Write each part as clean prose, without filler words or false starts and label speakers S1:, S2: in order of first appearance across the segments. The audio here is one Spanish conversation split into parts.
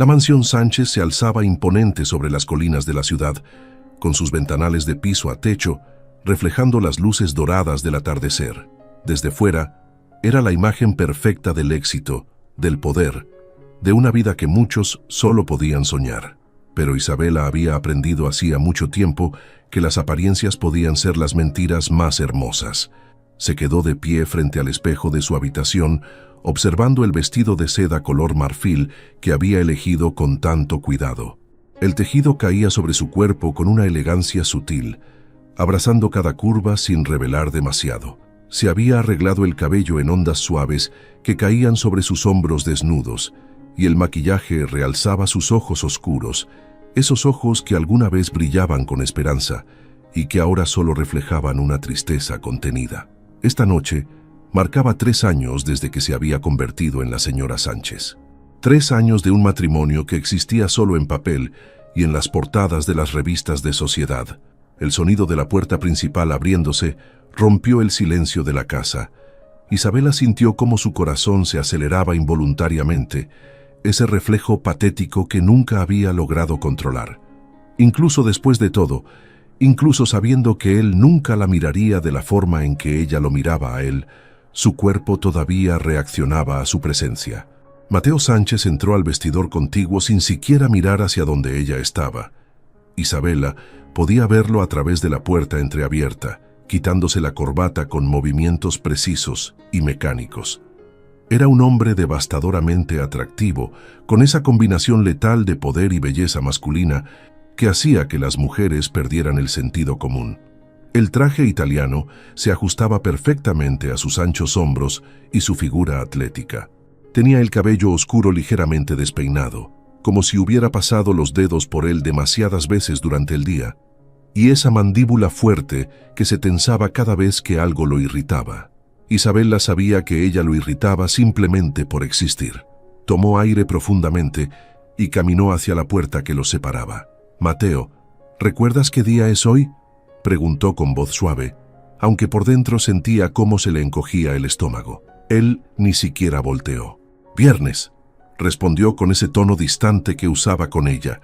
S1: La mansión Sánchez se alzaba imponente sobre las colinas de la ciudad, con sus ventanales de piso a techo, reflejando las luces doradas del atardecer. Desde fuera, era la imagen perfecta del éxito, del poder, de una vida que muchos solo podían soñar. Pero Isabela había aprendido hacía mucho tiempo que las apariencias podían ser las mentiras más hermosas. Se quedó de pie frente al espejo de su habitación, observando el vestido de seda color marfil que había elegido con tanto cuidado. El tejido caía sobre su cuerpo con una elegancia sutil, abrazando cada curva sin revelar demasiado. Se había arreglado el cabello en ondas suaves que caían sobre sus hombros desnudos, y el maquillaje realzaba sus ojos oscuros, esos ojos que alguna vez brillaban con esperanza y que ahora solo reflejaban una tristeza contenida. Esta noche marcaba 3 años desde que se había convertido en la señora Sánchez. 3 años de un matrimonio que existía solo en papel y en las portadas de las revistas de sociedad. El sonido de la puerta principal abriéndose rompió el silencio de la casa. Isabela sintió cómo su corazón se aceleraba involuntariamente, ese reflejo patético que nunca había logrado controlar. Incluso después de todo, incluso sabiendo que él nunca la miraría de la forma en que ella lo miraba a él, su cuerpo todavía reaccionaba a su presencia. Mateo Sánchez entró al vestidor contiguo sin siquiera mirar hacia donde ella estaba. Isabela podía verlo a través de la puerta entreabierta, quitándose la corbata con movimientos precisos y mecánicos. Era un hombre devastadoramente atractivo, con esa combinación letal de poder y belleza masculina que hacía que las mujeres perdieran el sentido común. El traje italiano se ajustaba perfectamente a sus anchos hombros y su figura atlética. Tenía el cabello oscuro ligeramente despeinado, como si hubiera pasado los dedos por él demasiadas veces durante el día, y esa mandíbula fuerte que se tensaba cada vez que algo lo irritaba. Isabela sabía que ella lo irritaba simplemente por existir. Tomó aire profundamente y caminó hacia la puerta que los separaba. «Mateo, ¿recuerdas qué día es hoy?», preguntó con voz suave, aunque por dentro sentía cómo se le encogía el estómago. Él ni siquiera volteó. «Viernes», respondió con ese tono distante que usaba con ella,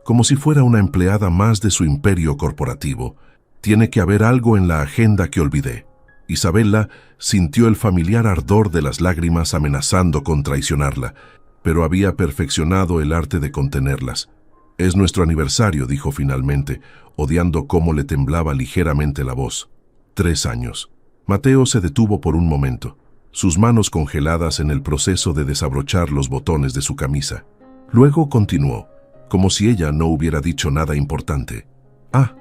S1: como si fuera una empleada más de su imperio corporativo. «Tiene que haber algo en la agenda que olvidé». Isabela sintió el familiar ardor de las lágrimas amenazando con traicionarla, pero había perfeccionado el arte de contenerlas. «Es nuestro aniversario», dijo finalmente, odiando cómo le temblaba ligeramente la voz. 3 años. Mateo se detuvo por un momento, sus manos congeladas en el proceso de desabrochar los botones de su camisa. Luego continuó, como si ella no hubiera dicho nada importante. «Ah»,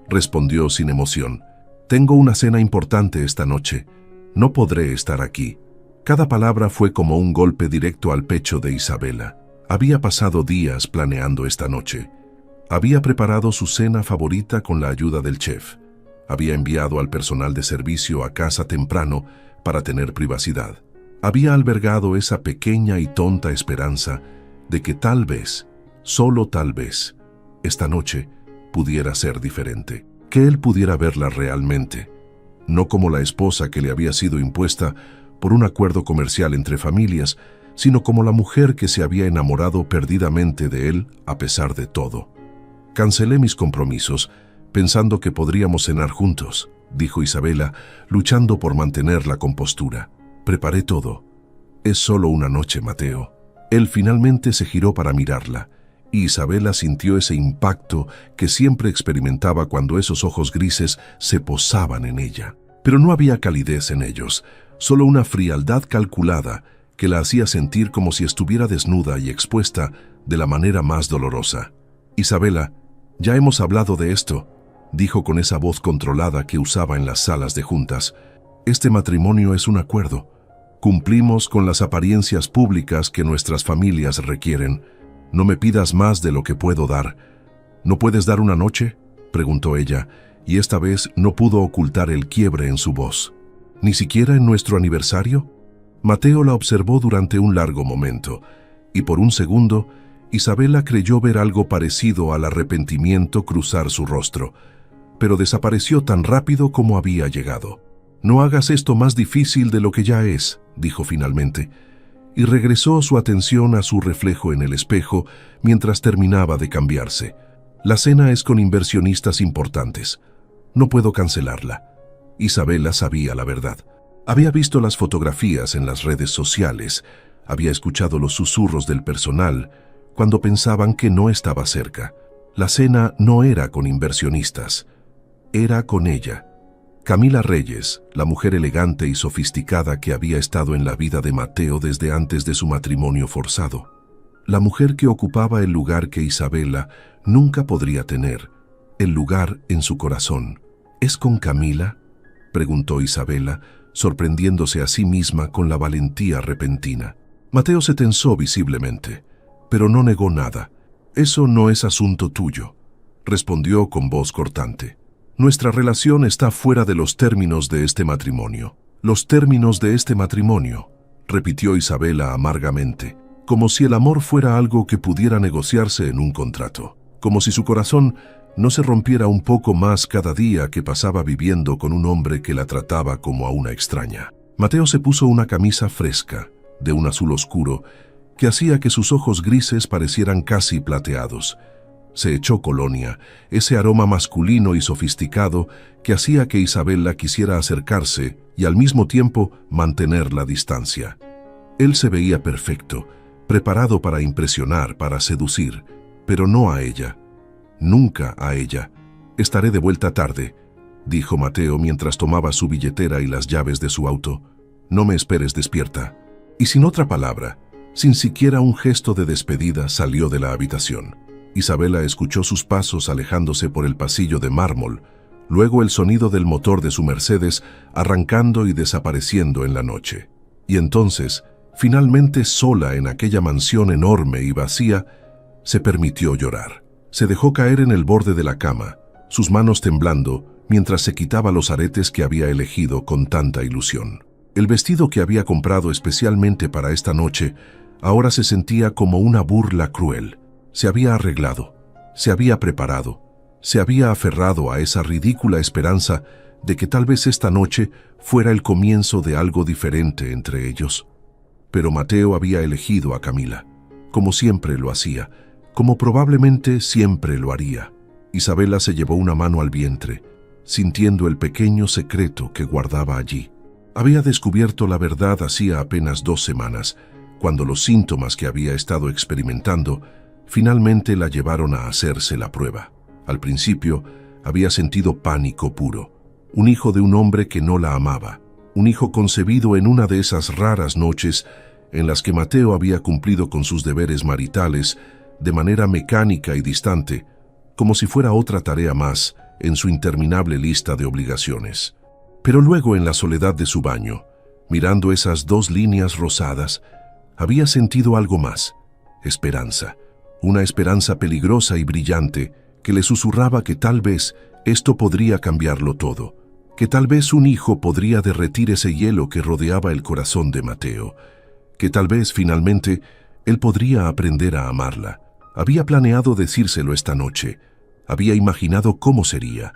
S1: respondió sin emoción, «tengo una cena importante esta noche. No podré estar aquí». Cada palabra fue como un golpe directo al pecho de Isabela. Había pasado días planeando esta noche. Había preparado su cena favorita con la ayuda del chef. Había enviado al personal de servicio a casa temprano para tener privacidad. Había albergado esa pequeña y tonta esperanza de que tal vez, solo tal vez, esta noche pudiera ser diferente. Que él pudiera verla realmente, no como la esposa que le había sido impuesta por un acuerdo comercial entre familias, sino como la mujer que se había enamorado perdidamente de él a pesar de todo. «Cancelé mis compromisos, pensando que podríamos cenar juntos», dijo Isabela, luchando por mantener la compostura. «Preparé todo. Es solo una noche, Mateo». Él finalmente se giró para mirarla, y Isabela sintió ese impacto que siempre experimentaba cuando esos ojos grises se posaban en ella. Pero no había calidez en ellos, solo una frialdad calculada que la hacía sentir como si estuviera desnuda y expuesta de la manera más dolorosa. «Isabela, ya hemos hablado de esto», dijo con esa voz controlada que usaba en las salas de juntas. «Este matrimonio es un acuerdo. Cumplimos con las apariencias públicas que nuestras familias requieren. No me pidas más de lo que puedo dar». «¿No puedes dar una noche?», preguntó ella, y esta vez no pudo ocultar el quiebre en su voz. «¿Ni siquiera en nuestro aniversario?». Mateo la observó durante un largo momento, y por un segundo, Isabela creyó ver algo parecido al arrepentimiento cruzar su rostro, pero desapareció tan rápido como había llegado. «No hagas esto más difícil de lo que ya es», dijo finalmente. y regresó su atención a su reflejo en el espejo mientras terminaba de cambiarse. La cena es con inversionistas importantes. No puedo cancelarla. Isabela sabía la verdad. Había visto las fotografías en las redes sociales, había escuchado los susurros del personal cuando pensaban que no estaba cerca. La cena no era con inversionistas, era con ella. Camila Reyes, la mujer elegante y sofisticada que había estado en la vida de Mateo desde antes de su matrimonio forzado. La mujer que ocupaba el lugar que Isabela nunca podría tener, el lugar en su corazón. ¿Es con Camila?, preguntó Isabela, sorprendiéndose a sí misma con la valentía repentina. Mateo se tensó visiblemente, pero no negó nada. «Eso no es asunto tuyo», respondió con voz cortante. «Nuestra relación está fuera de los términos de este matrimonio». «Los términos de este matrimonio», repitió Isabela amargamente, como si el amor fuera algo que pudiera negociarse en un contrato, como si su corazón no se rompiera un poco más cada día que pasaba viviendo con un hombre que la trataba como a una extraña. Mateo se puso una camisa fresca, de un azul oscuro, que hacía que sus ojos grises parecieran casi plateados. Se echó colonia, ese aroma masculino y sofisticado que hacía que Isabela quisiera acercarse y al mismo tiempo mantener la distancia. Él se veía perfecto, preparado para impresionar, para seducir, pero no a ella. Nunca a ella. «Estaré de vuelta tarde», dijo Mateo mientras tomaba su billetera y las llaves de su auto. «No me esperes despierta». Y sin otra palabra, sin siquiera un gesto de despedida, salió de la habitación. Isabela escuchó sus pasos alejándose por el pasillo de mármol, luego el sonido del motor de su Mercedes arrancando y desapareciendo en la noche. Y entonces, finalmente sola en aquella mansión enorme y vacía, se permitió llorar. Se dejó caer en el borde de la cama, sus manos temblando mientras se quitaba los aretes que había elegido con tanta ilusión. El vestido que había comprado especialmente para esta noche ahora se sentía como una burla cruel. Se había arreglado, se había preparado, se había aferrado a esa ridícula esperanza de que tal vez esta noche fuera el comienzo de algo diferente entre ellos. Pero Mateo había elegido a Camila, como siempre lo hacía, como probablemente siempre lo haría. Isabela se llevó una mano al vientre, sintiendo el pequeño secreto que guardaba allí. Había descubierto la verdad hacía apenas 2 semanas, cuando los síntomas que había estado experimentando finalmente la llevaron a hacerse la prueba. Al principio, había sentido pánico puro, un hijo de un hombre que no la amaba, un hijo concebido en una de esas raras noches en las que Mateo había cumplido con sus deberes maritales de manera mecánica y distante, como si fuera otra tarea más en su interminable lista de obligaciones. Pero luego, en la soledad de su baño, mirando esas 2 líneas rosadas, había sentido algo más: esperanza, una esperanza peligrosa y brillante que le susurraba que tal vez esto podría cambiarlo todo, que tal vez un hijo podría derretir ese hielo que rodeaba el corazón de Mateo, que tal vez finalmente él podría aprender a amarla. Había planeado decírselo esta noche, había imaginado cómo sería,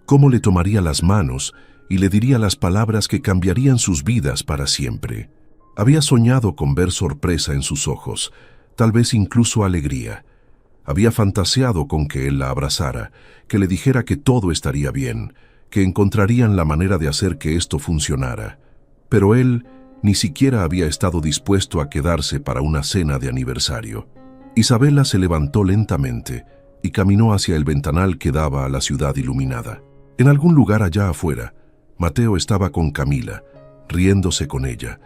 S1: cómo le tomaría las manos y le diría las palabras que cambiarían sus vidas para siempre. Había soñado con ver sorpresa en sus ojos, tal vez incluso alegría. Había fantaseado con que él la abrazara, que le dijera que todo estaría bien, que encontrarían la manera de hacer que esto funcionara. Pero él ni siquiera había estado dispuesto a quedarse para una cena de aniversario. Isabela se levantó lentamente y caminó hacia el ventanal que daba a la ciudad iluminada. En algún lugar allá afuera, Mateo estaba con Camila, riéndose con ella,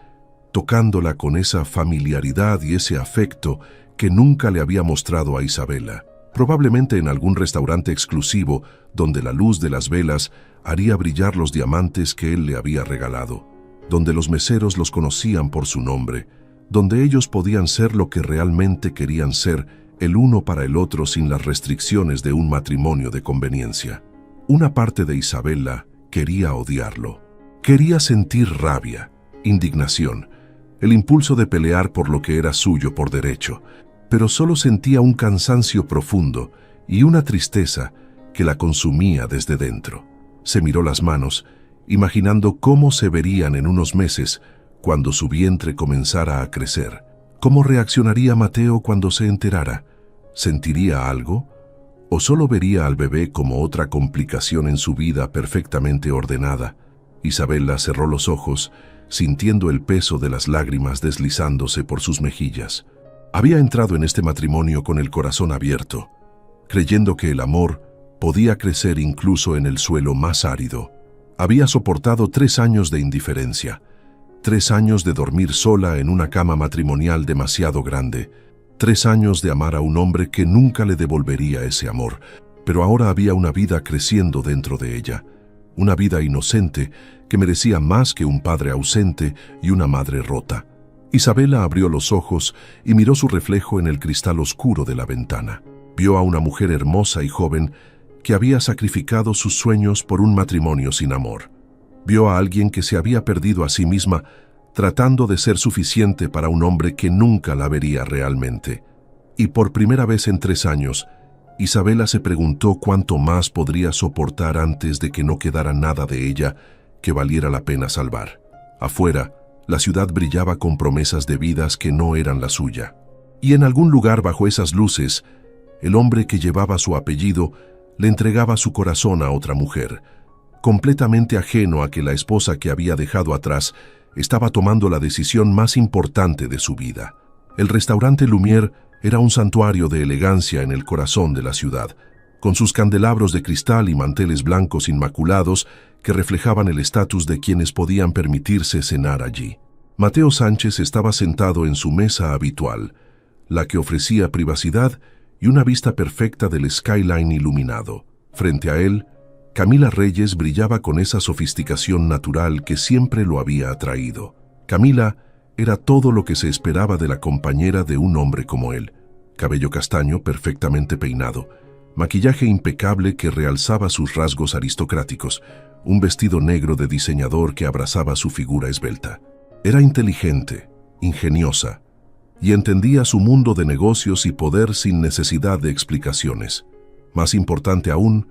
S1: tocándola con esa familiaridad y ese afecto que nunca le había mostrado a Isabela, probablemente en algún restaurante exclusivo donde la luz de las velas haría brillar los diamantes que él le había regalado, donde los meseros los conocían por su nombre, donde ellos podían ser lo que realmente querían ser el uno para el otro sin las restricciones de un matrimonio de conveniencia. Una parte de Isabela quería odiarlo. Quería sentir rabia, indignación, el impulso de pelear por lo que era suyo por derecho, pero solo sentía un cansancio profundo y una tristeza que la consumía desde dentro. Se miró las manos, imaginando cómo se verían en unos meses cuando su vientre comenzara a crecer. ¿Cómo reaccionaría Mateo cuando se enterara? ¿Sentiría algo? ¿O solo vería al bebé como otra complicación en su vida perfectamente ordenada? Isabela cerró los ojos, sintiendo el peso de las lágrimas deslizándose por sus mejillas. Había entrado en este matrimonio con el corazón abierto, creyendo que el amor podía crecer incluso en el suelo más árido. Había soportado 3 años de indiferencia, 3 años de dormir sola en una cama matrimonial demasiado grande, 3 años de amar a un hombre que nunca le devolvería ese amor, pero ahora había una vida creciendo dentro de ella, una vida inocente que merecía más que un padre ausente y una madre rota. Isabela abrió los ojos y miró su reflejo en el cristal oscuro de la ventana. Vio a una mujer hermosa y joven que había sacrificado sus sueños por un matrimonio sin amor. Vio a alguien que se había perdido a sí misma tratando de ser suficiente para un hombre que nunca la vería realmente. Y por primera vez en 3 años, Isabela se preguntó cuánto más podría soportar antes de que no quedara nada de ella que valiera la pena salvar. Afuera, la ciudad brillaba con promesas de vidas que no eran la suya. Y en algún lugar bajo esas luces, el hombre que llevaba su apellido le entregaba su corazón a otra mujer, completamente ajeno a que la esposa que había dejado atrás estaba tomando la decisión más importante de su vida. El restaurante Lumière era un santuario de elegancia en el corazón de la ciudad, con sus candelabros de cristal y manteles blancos inmaculados que reflejaban el estatus de quienes podían permitirse cenar allí. Mateo Sánchez estaba sentado en su mesa habitual, la que ofrecía privacidad y una vista perfecta del skyline iluminado. Frente a él, Camila Reyes brillaba con esa sofisticación natural que siempre lo había atraído. Camila era todo lo que se esperaba de la compañera de un hombre como él. Cabello castaño perfectamente peinado, maquillaje impecable que realzaba sus rasgos aristocráticos, un vestido negro de diseñador que abrazaba su figura esbelta. Era inteligente, ingeniosa, y entendía su mundo de negocios y poder sin necesidad de explicaciones. Más importante aún,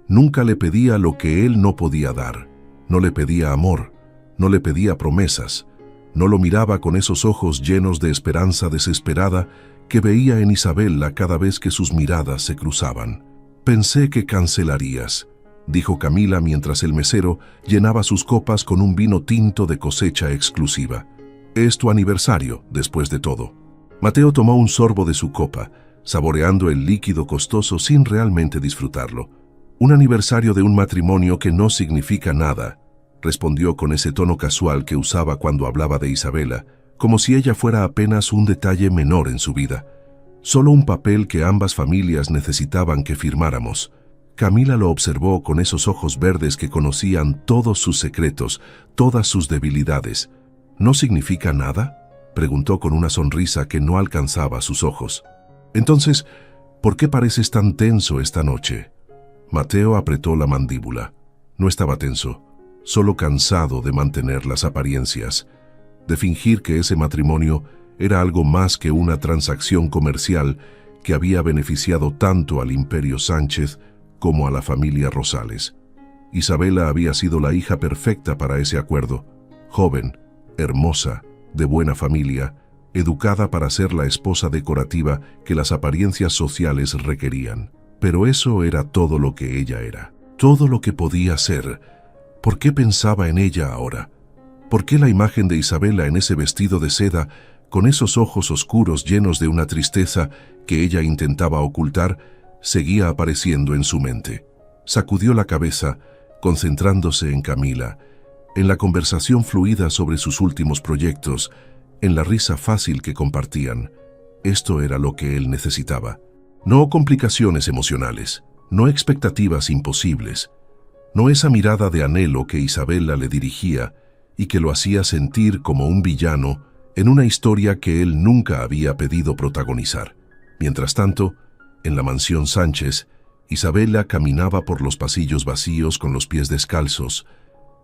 S1: nunca le pedía lo que él no podía dar. No le pedía amor, no le pedía promesas, no lo miraba con esos ojos llenos de esperanza desesperada que veía en Isabela cada vez que sus miradas se cruzaban. «Pensé que cancelarías», dijo Camila mientras el mesero llenaba sus copas con un vino tinto de cosecha exclusiva. «Es tu aniversario, después de todo». Mateo tomó un sorbo de su copa, saboreando el líquido costoso sin realmente disfrutarlo. «Un aniversario de un matrimonio que no significa nada», respondió con ese tono casual que usaba cuando hablaba de Isabela, como si ella fuera apenas un detalle menor en su vida. «Solo un papel que ambas familias necesitaban que firmáramos». Camila lo observó con esos ojos verdes que conocían todos sus secretos, todas sus debilidades. «¿No significa nada?», preguntó con una sonrisa que no alcanzaba sus ojos. «Entonces, ¿por qué pareces tan tenso esta noche?». Mateo apretó la mandíbula. No estaba tenso, solo cansado de mantener las apariencias, de fingir que ese matrimonio era algo más que una transacción comercial que había beneficiado tanto al Imperio Sánchez como a la familia Rosales. Isabela había sido la hija perfecta para ese acuerdo, joven, hermosa, de buena familia, educada para ser la esposa decorativa que las apariencias sociales requerían. Pero eso era todo lo que ella era, todo lo que podía ser. ¿Por qué pensaba en ella ahora? ¿Por qué la imagen de Isabela en ese vestido de seda, con esos ojos oscuros llenos de una tristeza que ella intentaba ocultar, seguía apareciendo en su mente? Sacudió la cabeza, concentrándose en Camila, en la conversación fluida sobre sus últimos proyectos, en la risa fácil que compartían. Esto era lo que él necesitaba. No complicaciones emocionales, no expectativas imposibles, no esa mirada de anhelo que Isabela le dirigía y que lo hacía sentir como un villano en una historia que él nunca había pedido protagonizar. Mientras tanto, en la mansión Sánchez, Isabela caminaba por los pasillos vacíos con los pies descalzos,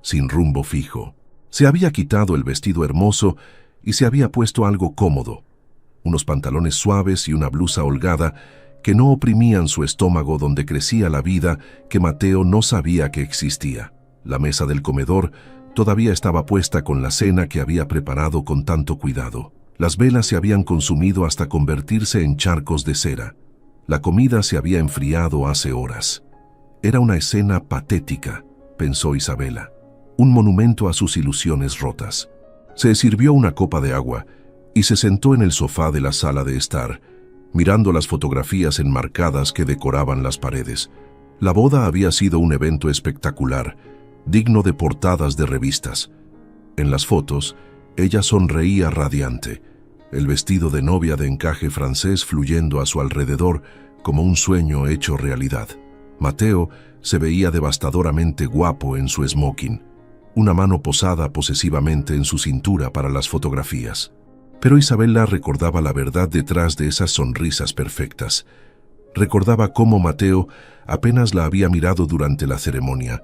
S1: sin rumbo fijo. Se había quitado el vestido hermoso y se había puesto algo cómodo, unos pantalones suaves y una blusa holgada que no oprimían su estómago donde crecía la vida que Mateo no sabía que existía. La mesa del comedor, todavía estaba puesta con la cena que había preparado con tanto cuidado. Las velas se habían consumido hasta convertirse en charcos de cera. La comida se había enfriado hace horas. Era una escena patética, pensó Isabela, un monumento a sus ilusiones rotas. Se sirvió una copa de agua y se sentó en el sofá de la sala de estar, mirando las fotografías enmarcadas que decoraban las paredes. La boda había sido un evento espectacular, digno de portadas de revistas. En las fotos, ella sonreía radiante, el vestido de novia de encaje francés fluyendo a su alrededor como un sueño hecho realidad. Mateo se veía devastadoramente guapo en su smoking, una mano posada posesivamente en su cintura para las fotografías. Pero Isabela recordaba la verdad detrás de esas sonrisas perfectas. Recordaba cómo Mateo apenas la había mirado durante la ceremonia,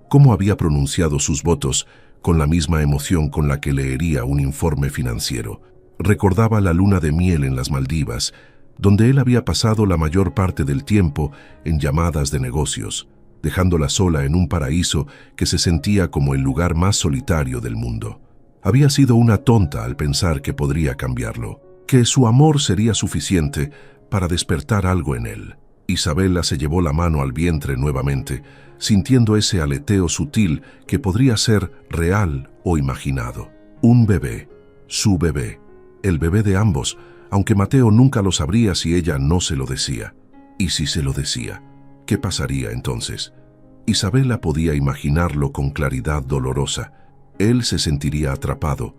S1: cómo había pronunciado sus votos con la misma emoción con la que leería un informe financiero. Recordaba la luna de miel en las Maldivas, donde él había pasado la mayor parte del tiempo en llamadas de negocios, dejándola sola en un paraíso que se sentía como el lugar más solitario del mundo. Había sido una tonta al pensar que podría cambiarlo, que su amor sería suficiente para despertar algo en él. Isabela se llevó la mano al vientre nuevamente, sintiendo ese aleteo sutil que podría ser real o imaginado. Un bebé, su bebé, el bebé de ambos, aunque Mateo nunca lo sabría si ella no se lo decía. Y si se lo decía, ¿qué pasaría entonces? Isabela podía imaginarlo con claridad dolorosa. Él se sentiría atrapado,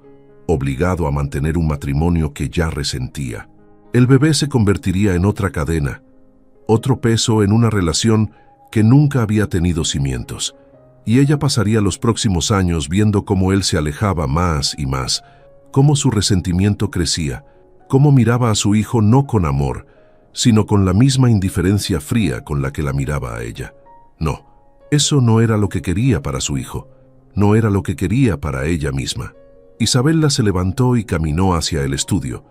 S1: obligado a mantener un matrimonio que ya resentía. El bebé se convertiría en otra cadena, otro peso en una relación que nunca había tenido cimientos, y ella pasaría los próximos años viendo cómo él se alejaba más y más, cómo su resentimiento crecía, cómo miraba a su hijo no con amor, sino con la misma indiferencia fría con la que la miraba a ella. No, eso no era lo que quería para su hijo, no era lo que quería para ella misma. Isabela se levantó y caminó hacia el estudio,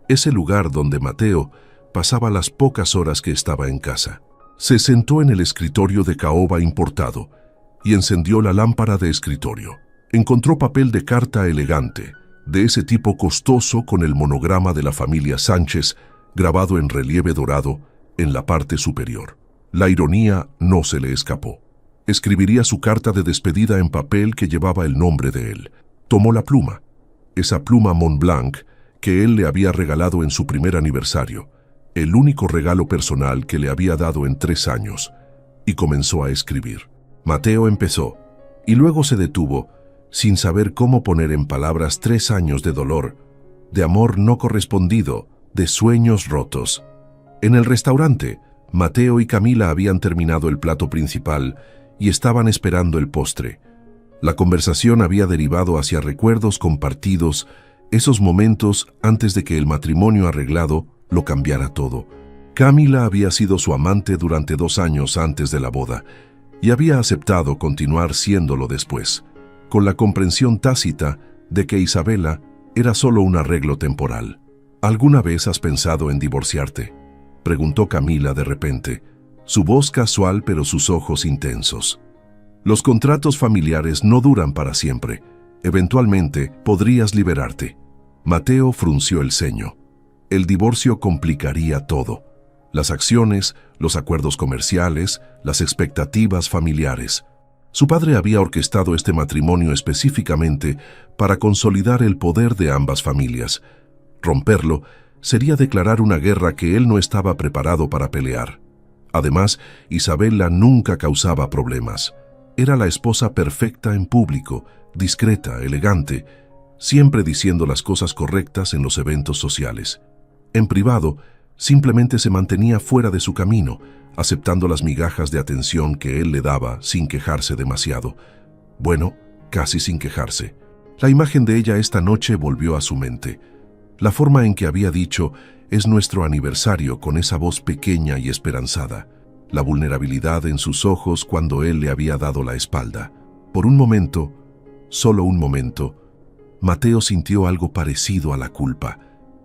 S1: ese lugar donde Mateo pasaba las pocas horas que estaba en casa. Se sentó en el escritorio de caoba importado y encendió la lámpara de escritorio. Encontró papel de carta elegante, de ese tipo costoso con el monograma de la familia Sánchez grabado en relieve dorado en la parte superior. La ironía no se le escapó. Escribiría su carta de despedida en papel que llevaba el nombre de él. Tomó la pluma, esa pluma Montblanc que él le había regalado en su primer aniversario, el único regalo personal que le había dado en 3 años, y comenzó a escribir. Mateo empezó, y luego se detuvo, sin saber cómo poner en palabras 3 años de dolor, de amor no correspondido, de sueños rotos. En el restaurante, Mateo y Camila habían terminado el plato principal y estaban esperando el postre. La conversación había derivado hacia recuerdos compartidos, esos momentos antes de que el matrimonio arreglado lo cambiara todo. Camila había sido su amante durante 2 años antes de la boda y había aceptado continuar siéndolo después, con la comprensión tácita de que Isabela era solo un arreglo temporal. ¿Alguna vez has pensado en divorciarte?, preguntó Camila de repente, su voz casual pero sus ojos intensos. Los contratos familiares no duran para siempre. Eventualmente podrías liberarte. Mateo frunció el ceño. El divorcio complicaría todo. Las acciones, los acuerdos comerciales, las expectativas familiares. Su padre había orquestado este matrimonio específicamente para consolidar el poder de ambas familias. Romperlo sería declarar una guerra que él no estaba preparado para pelear. Además, Isabela nunca causaba problemas. Era la esposa perfecta en público, discreta, elegante, siempre diciendo las cosas correctas en los eventos sociales. En privado, simplemente se mantenía fuera de su camino, aceptando las migajas de atención que él le daba sin quejarse demasiado. Bueno, casi sin quejarse. La imagen de ella esta noche volvió a su mente. La forma en que había dicho, es nuestro aniversario, con esa voz pequeña y esperanzada. La vulnerabilidad en sus ojos cuando él le había dado la espalda. Por un momento, solo un momento, Mateo sintió algo parecido a la culpa,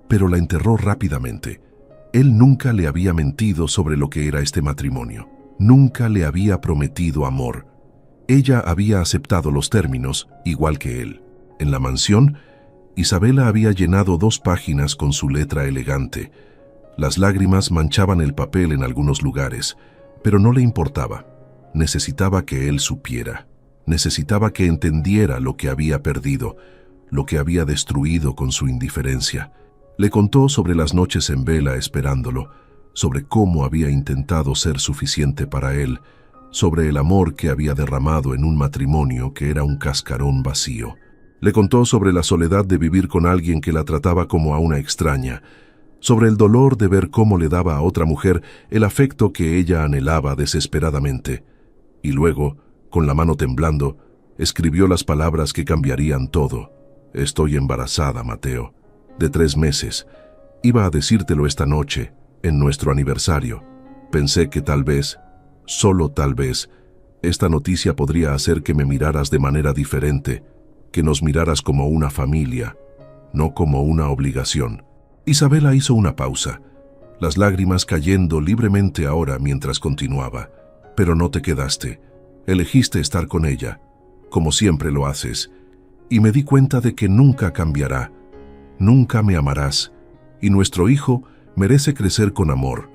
S1: pero la enterró rápidamente. Él nunca le había mentido sobre lo que era este matrimonio. Nunca le había prometido amor. Ella había aceptado los términos, igual que él. En la mansión, Isabela había llenado 2 páginas con su letra elegante. Las lágrimas manchaban el papel en algunos lugares, pero no le importaba. Necesitaba que él supiera. Necesitaba que entendiera lo que había perdido, lo que había destruido con su indiferencia. Le contó sobre las noches en vela esperándolo, sobre cómo había intentado ser suficiente para él, sobre el amor que había derramado en un matrimonio que era un cascarón vacío. Le contó sobre la soledad de vivir con alguien que la trataba como a una extraña, sobre el dolor de ver cómo le daba a otra mujer el afecto que ella anhelaba desesperadamente. Y luego, con la mano temblando, escribió las palabras que cambiarían todo. Estoy embarazada, Mateo, de 3 meses. Iba a decírtelo esta noche, en nuestro aniversario. Pensé que tal vez, solo tal vez, esta noticia podría hacer que me miraras de manera diferente, que nos miraras como una familia, no como una obligación. Isabela hizo una pausa, las lágrimas cayendo libremente ahora mientras continuaba. Pero no te quedaste. Elegiste estar con ella, como siempre lo haces, y me di cuenta de que nunca cambiará, nunca me amarás, y nuestro hijo merece crecer con amor,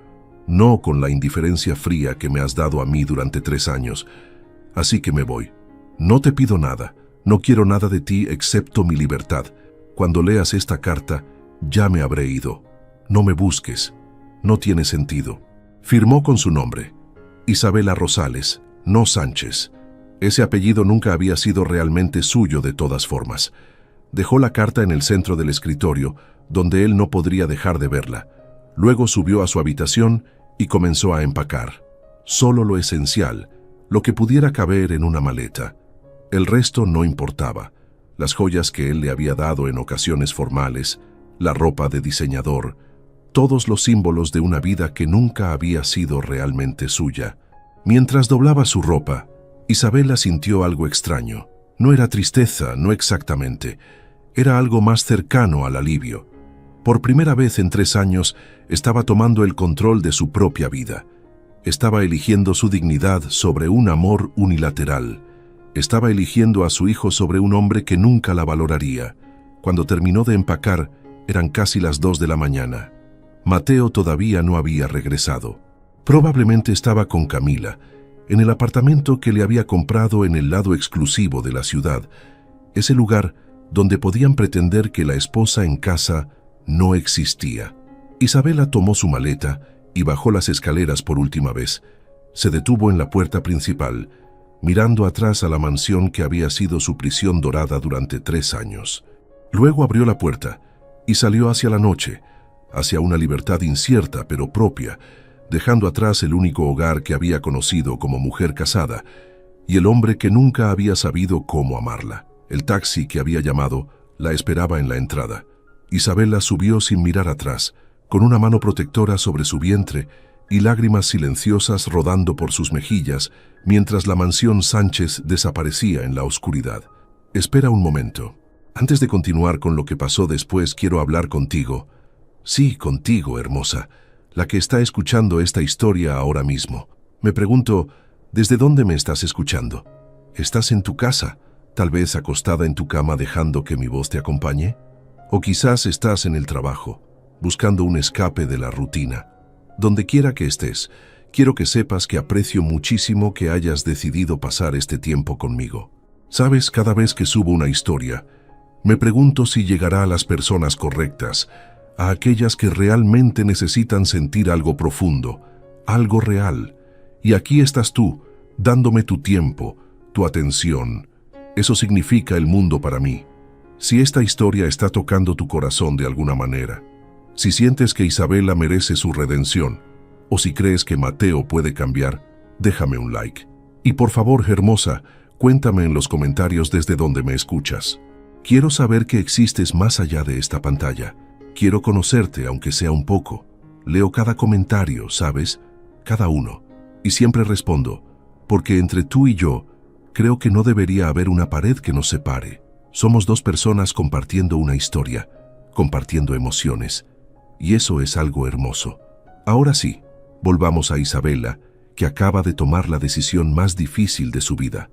S1: no con la indiferencia fría que me has dado a mí durante 3 años. Así que me voy. No te pido nada, no quiero nada de ti excepto mi libertad. Cuando leas esta carta, ya me habré ido. No me busques, no tiene sentido. Firmó con su nombre, Isabela Rosales, no Sánchez. Ese apellido nunca había sido realmente suyo de todas formas. Dejó la carta en el centro del escritorio, donde él no podría dejar de verla. Luego subió a su habitación y comenzó a empacar. Solo lo esencial, lo que pudiera caber en una maleta. El resto no importaba. Las joyas que él le había dado en ocasiones formales, la ropa de diseñador, todos los símbolos de una vida que nunca había sido realmente suya. Mientras doblaba su ropa, Isabela sintió algo extraño. No era tristeza, no exactamente. Era algo más cercano al alivio. Por primera vez en 3 años, estaba tomando el control de su propia vida. Estaba eligiendo su dignidad sobre un amor unilateral. Estaba eligiendo a su hijo sobre un hombre que nunca la valoraría. Cuando terminó de empacar, eran casi las 2 de la mañana. Mateo todavía no había regresado. Probablemente estaba con Camila, en el apartamento que le había comprado en el lado exclusivo de la ciudad, ese lugar donde podían pretender que la esposa en casa no existía. Isabela tomó su maleta y bajó las escaleras por última vez. Se detuvo en la puerta principal, mirando atrás a la mansión que había sido su prisión dorada durante 3 años. Luego abrió la puerta y salió hacia la noche, hacia una libertad incierta pero propia, dejando atrás el único hogar que había conocido como mujer casada y el hombre que nunca había sabido cómo amarla. El taxi que había llamado la esperaba en la entrada. Isabela subió sin mirar atrás, con una mano protectora sobre su vientre y lágrimas silenciosas rodando por sus mejillas, mientras la mansión Sánchez desaparecía en la oscuridad. Espera un momento. Antes de continuar con lo que pasó después, quiero hablar contigo. Sí, contigo, hermosa, la que está escuchando esta historia ahora mismo. Me pregunto, ¿desde dónde me estás escuchando? ¿Estás en tu casa, tal vez acostada en tu cama dejando que mi voz te acompañe? O quizás estás en el trabajo, buscando un escape de la rutina. Donde quiera que estés, quiero que sepas que aprecio muchísimo que hayas decidido pasar este tiempo conmigo. Sabes, cada vez que subo una historia, me pregunto si llegará a las personas correctas, a aquellas que realmente necesitan sentir algo profundo, algo real. Y aquí estás tú, dándome tu tiempo, tu atención. Eso significa el mundo para mí. Si esta historia está tocando tu corazón de alguna manera, si sientes que Isabela merece su redención, o si crees que Mateo puede cambiar, déjame un like. Y por favor, hermosa, cuéntame en los comentarios desde donde me escuchas. Quiero saber que existes más allá de esta pantalla. Quiero conocerte, aunque sea un poco. Leo cada comentario, ¿sabes? Cada uno. Y siempre respondo, porque entre tú y yo, creo que no debería haber una pared que nos separe. Somos 2 personas compartiendo una historia, compartiendo emociones. Y eso es algo hermoso. Ahora sí, volvamos a Isabela, que acaba de tomar la decisión más difícil de su vida.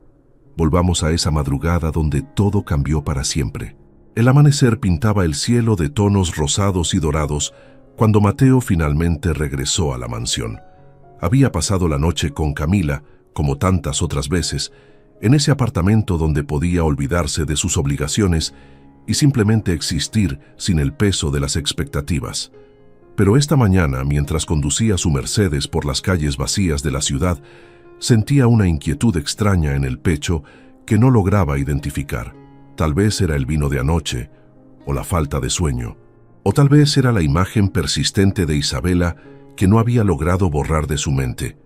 S1: Volvamos a esa madrugada donde todo cambió para siempre. El amanecer pintaba el cielo de tonos rosados y dorados cuando Mateo finalmente regresó a la mansión. Había pasado la noche con Camila, como tantas otras veces, en ese apartamento donde podía olvidarse de sus obligaciones y simplemente existir sin el peso de las expectativas. Pero esta mañana, mientras conducía su Mercedes por las calles vacías de la ciudad, sentía una inquietud extraña en el pecho que no lograba identificar. Tal vez era el vino de anoche, o la falta de sueño, o tal vez era la imagen persistente de Isabela que no había logrado borrar de su mente,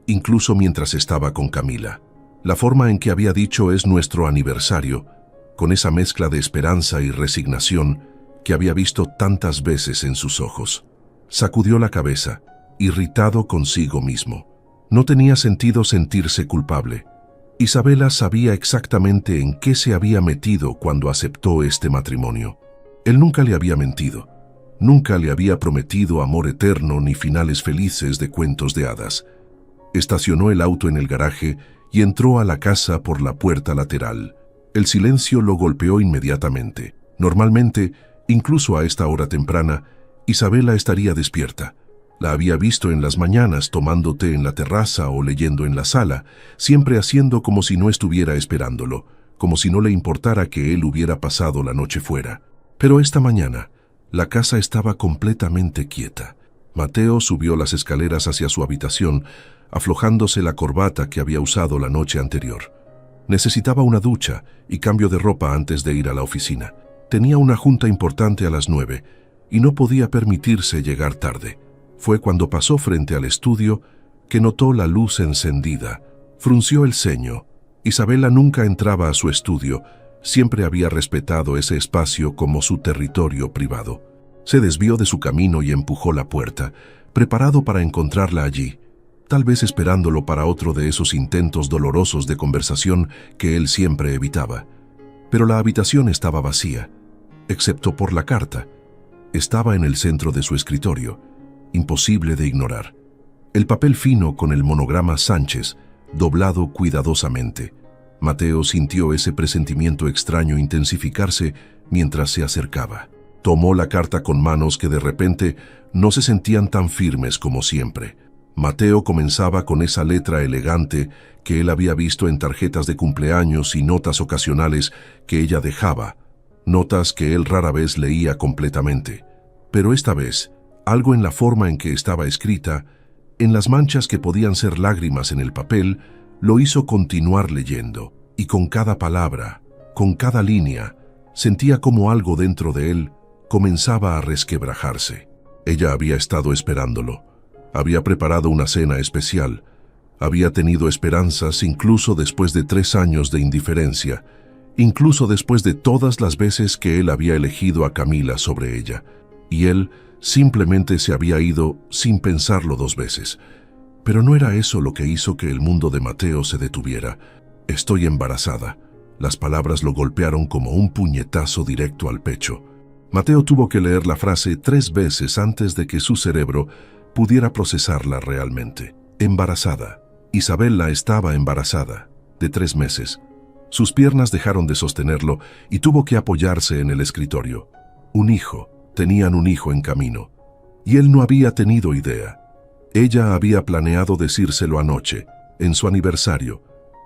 S1: incluso mientras estaba con Camila. La forma en que había dicho "es nuestro aniversario", con esa mezcla de esperanza y resignación que había visto tantas veces en sus ojos. Sacudió la cabeza, irritado consigo mismo. No tenía sentido sentirse culpable. Isabela sabía exactamente en qué se había metido cuando aceptó este matrimonio. Él nunca le había mentido. Nunca le había prometido amor eterno ni finales felices de cuentos de hadas. Estacionó el auto en el garaje y entró a la casa por la puerta lateral. El silencio lo golpeó inmediatamente. Normalmente, incluso a esta hora temprana, Isabela estaría despierta. La había visto en las mañanas tomando té en la terraza o leyendo en la sala, siempre haciendo como si no estuviera esperándolo, como si no le importara que él hubiera pasado la noche fuera. Pero esta mañana, la casa estaba completamente quieta. Mateo subió las escaleras hacia su habitación, aflojándose la corbata que había usado la noche anterior. Necesitaba una ducha y cambio de ropa antes de ir a la oficina. Tenía una junta importante a las 9 y no podía permitirse llegar tarde. Fue cuando pasó frente al estudio que notó la luz encendida. Frunció el ceño. Isabela nunca entraba a su estudio. Siempre había respetado ese espacio como su territorio privado. Se desvió de su camino y empujó la puerta, preparado para encontrarla allí, tal vez esperándolo para otro de esos intentos dolorosos de conversación que él siempre evitaba. Pero la habitación estaba vacía, excepto por la carta. Estaba en el centro de su escritorio, imposible de ignorar. El papel fino con el monograma Sánchez, doblado cuidadosamente. Mateo sintió ese presentimiento extraño intensificarse mientras se acercaba. Tomó la carta con manos que de repente no se sentían tan firmes como siempre. Mateo comenzaba con esa letra elegante que él había visto en tarjetas de cumpleaños y notas ocasionales que ella dejaba, notas que él rara vez leía completamente. Pero esta vez, algo en la forma en que estaba escrita, en las manchas que podían ser lágrimas en el papel, lo hizo continuar leyendo, y con cada palabra, con cada línea, sentía como algo dentro de él comenzaba a resquebrajarse. Ella había estado esperándolo. Había preparado una cena especial. Había tenido esperanzas incluso después de 3 años de indiferencia, incluso después de todas las veces que él había elegido a Camila sobre ella. Y él simplemente se había ido sin pensarlo 2 veces. Pero no era eso lo que hizo que el mundo de Mateo se detuviera. Estoy embarazada. Las palabras lo golpearon como un puñetazo directo al pecho. Mateo tuvo que leer la frase 3 veces antes de que su cerebro pudiera procesarla realmente. Embarazada. Isabela estaba embarazada, de 3 meses. Sus piernas dejaron de sostenerlo y tuvo que apoyarse en el escritorio. Un hijo. Tenían un hijo en camino. Y él no había tenido idea. Ella había planeado decírselo anoche, en su aniversario,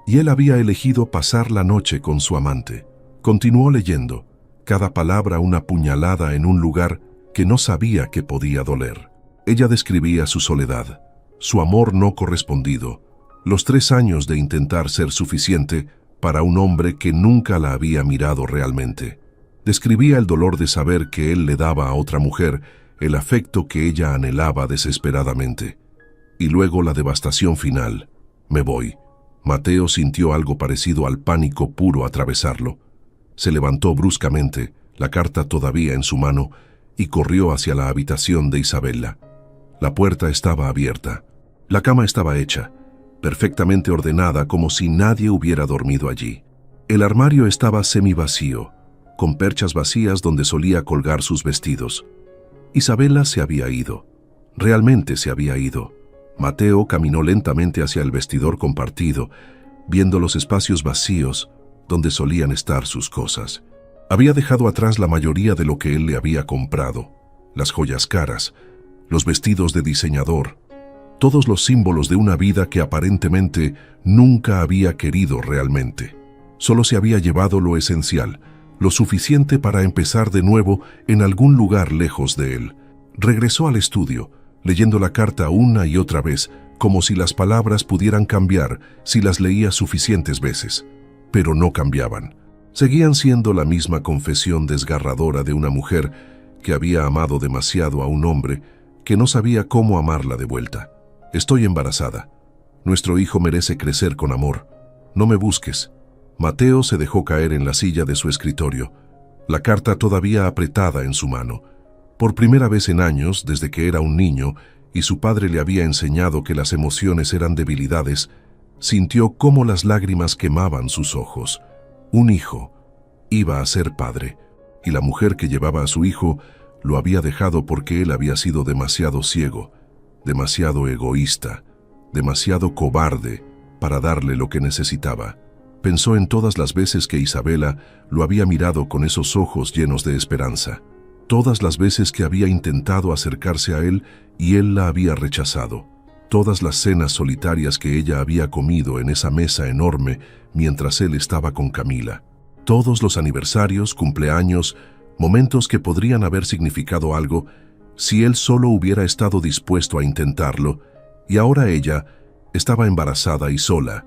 S1: y él había elegido pasar la noche con su amante. Continuó leyendo, cada palabra una puñalada en un lugar que no sabía que podía doler. Ella describía su soledad, su amor no correspondido, los 3 años de intentar ser suficiente para un hombre que nunca la había mirado realmente. Describía el dolor de saber que él le daba a otra mujer el afecto que ella anhelaba desesperadamente. Y luego la devastación final. Me voy. Mateo sintió algo parecido al pánico puro atravesarlo. Se levantó bruscamente, la carta todavía en su mano, y corrió hacia la habitación de Isabela. La puerta estaba abierta. La cama estaba hecha, perfectamente ordenada como si nadie hubiera dormido allí. El armario estaba semivacío, con perchas vacías donde solía colgar sus vestidos. Isabela se había ido. Realmente se había ido. Mateo caminó lentamente hacia el vestidor compartido, viendo los espacios vacíos donde solían estar sus cosas. Había dejado atrás la mayoría de lo que él le había comprado, las joyas caras, los vestidos de diseñador, todos los símbolos de una vida que aparentemente nunca había querido realmente. Solo se había llevado lo esencial, lo suficiente para empezar de nuevo en algún lugar lejos de él. Regresó al estudio, leyendo la carta una y otra vez, como si las palabras pudieran cambiar si las leía suficientes veces. Pero no cambiaban. Seguían siendo la misma confesión desgarradora de una mujer que había amado demasiado a un hombre que no sabía cómo amarla de vuelta. Estoy embarazada. Nuestro hijo merece crecer con amor. No me busques. Mateo se dejó caer en la silla de su escritorio, la carta todavía apretada en su mano. Por primera vez en años, desde que era un niño y su padre le había enseñado que las emociones eran debilidades, sintió cómo las lágrimas quemaban sus ojos. Un hijo iba a ser padre, y la mujer que llevaba a su hijo lo había dejado porque él había sido demasiado ciego, demasiado egoísta, demasiado cobarde para darle lo que necesitaba. Pensó en todas las veces que Isabela lo había mirado con esos ojos llenos de esperanza, todas las veces que había intentado acercarse a él y él la había rechazado, todas las cenas solitarias que ella había comido en esa mesa enorme mientras él estaba con Camila, todos los aniversarios, cumpleaños, momentos que podrían haber significado algo si él solo hubiera estado dispuesto a intentarlo, y ahora ella estaba embarazada y sola,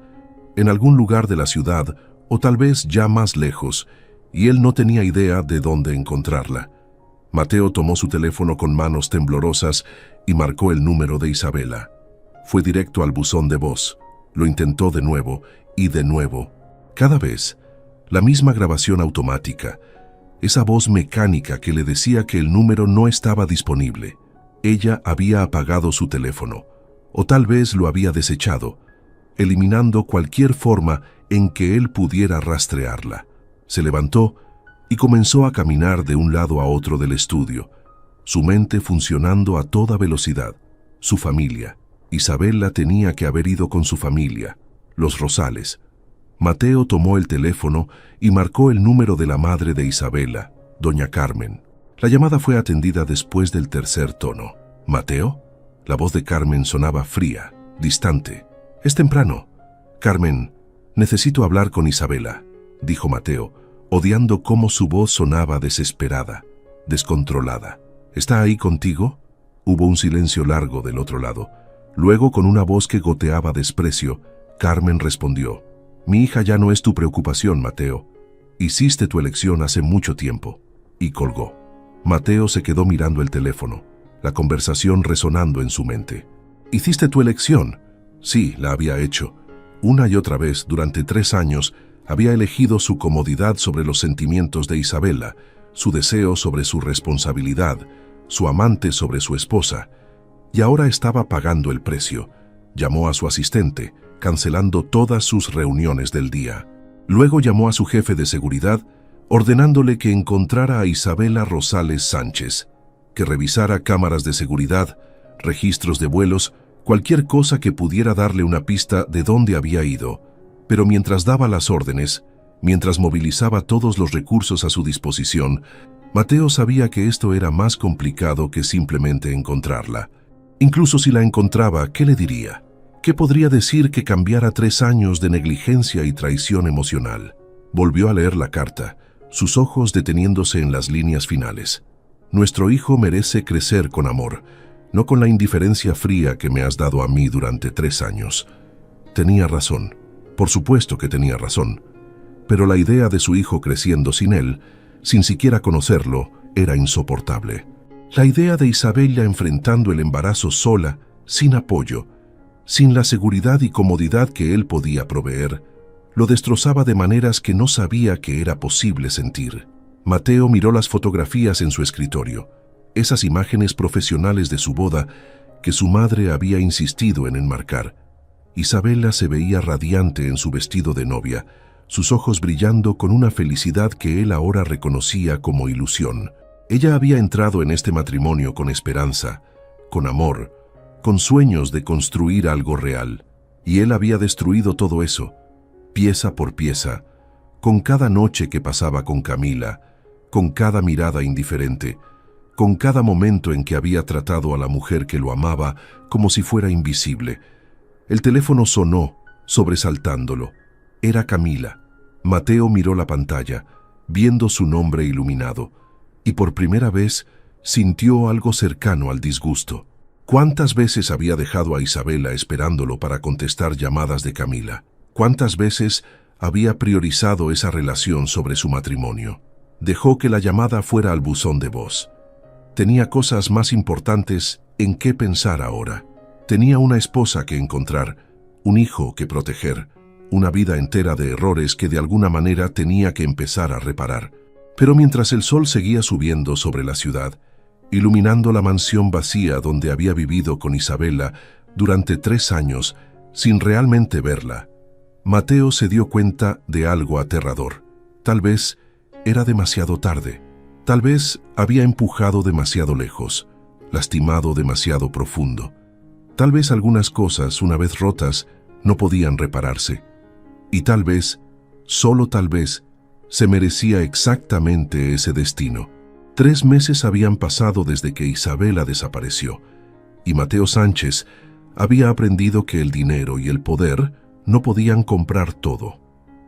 S1: en algún lugar de la ciudad o tal vez ya más lejos, y él no tenía idea de dónde encontrarla. Mateo tomó su teléfono con manos temblorosas y marcó el número de Isabela. Fue directo al buzón de voz. Lo intentó de nuevo y de nuevo. Cada vez, la misma grabación automática, esa voz mecánica que le decía que el número no estaba disponible. Ella había apagado su teléfono, o tal vez lo había desechado, eliminando cualquier forma en que él pudiera rastrearla. Se levantó y comenzó a caminar de un lado a otro del estudio, su mente funcionando a toda velocidad. Su familia. Isabela tenía que haber ido con su familia, los Rosales. Mateo tomó el teléfono y marcó el número de la madre de Isabela, doña Carmen. La llamada fue atendida después del tercer tono. ¿Mateo? La voz de Carmen sonaba fría, distante. «Es temprano. Carmen, necesito hablar con Isabela», dijo Mateo, odiando cómo su voz sonaba desesperada, descontrolada. «¿Está ahí contigo?» Hubo un silencio largo del otro lado. Luego, con una voz que goteaba desprecio, Carmen respondió: «Mi hija ya no es tu preocupación, Mateo. Hiciste tu elección hace mucho tiempo». Y colgó. Mateo se quedó mirando el teléfono, la conversación resonando en su mente. «¿Hiciste tu elección?» Sí, la había hecho. Una y otra vez, durante 3 años, había elegido su comodidad sobre los sentimientos de Isabela, su deseo sobre su responsabilidad, su amante sobre su esposa. Y ahora estaba pagando el precio. Llamó a su asistente, cancelando todas sus reuniones del día. Luego llamó a su jefe de seguridad, ordenándole que encontrara a Isabela Rosales Sánchez, que revisara cámaras de seguridad, registros de vuelos, cualquier cosa que pudiera darle una pista de dónde había ido. Pero mientras daba las órdenes, mientras movilizaba todos los recursos a su disposición, Mateo sabía que esto era más complicado que simplemente encontrarla. Incluso si la encontraba, ¿qué le diría? ¿Qué podría decir que cambiara 3 años de negligencia y traición emocional? Volvió a leer la carta, sus ojos deteniéndose en las líneas finales. «Nuestro hijo merece crecer con amor, no con la indiferencia fría que me has dado a mí durante 3 años». Tenía razón. Por supuesto que tenía razón. Pero la idea de su hijo creciendo sin él, sin siquiera conocerlo, era insoportable. La idea de Isabela enfrentando el embarazo sola, sin apoyo, sin la seguridad y comodidad que él podía proveer, lo destrozaba de maneras que no sabía que era posible sentir. Mateo miró las fotografías en su escritorio, esas imágenes profesionales de su boda que su madre había insistido en enmarcar. Isabela se veía radiante en su vestido de novia, sus ojos brillando con una felicidad que él ahora reconocía como ilusión. Ella había entrado en este matrimonio con esperanza, con amor, con sueños de construir algo real, y él había destruido todo eso. pieza por pieza, con cada noche que pasaba con Camila, con cada mirada indiferente, con cada momento en que había tratado a la mujer que lo amaba como si fuera invisible. El teléfono sonó, sobresaltándolo. Era Camila. Mateo miró la pantalla, viendo su nombre iluminado, y por primera vez sintió algo cercano al disgusto. ¿Cuántas veces había dejado a Isabela esperándolo para contestar llamadas de Camila? ¿Cuántas veces había priorizado esa relación sobre su matrimonio? Dejó que la llamada fuera al buzón de voz. Tenía cosas más importantes en qué pensar ahora. Tenía una esposa que encontrar, un hijo que proteger, una vida entera de errores que de alguna manera tenía que empezar a reparar. Pero mientras el sol seguía subiendo sobre la ciudad, iluminando la mansión vacía donde había vivido con Isabela durante 3 años sin realmente verla, Mateo se dio cuenta de algo aterrador. Tal vez era demasiado tarde. Tal vez había empujado demasiado lejos, lastimado demasiado profundo. Tal vez algunas cosas, una vez rotas, no podían repararse. Y tal vez, solo tal vez, se merecía exactamente ese destino. 3 meses habían pasado desde que Isabela desapareció, y Mateo Sánchez había aprendido que el dinero y el poder no podían comprar todo.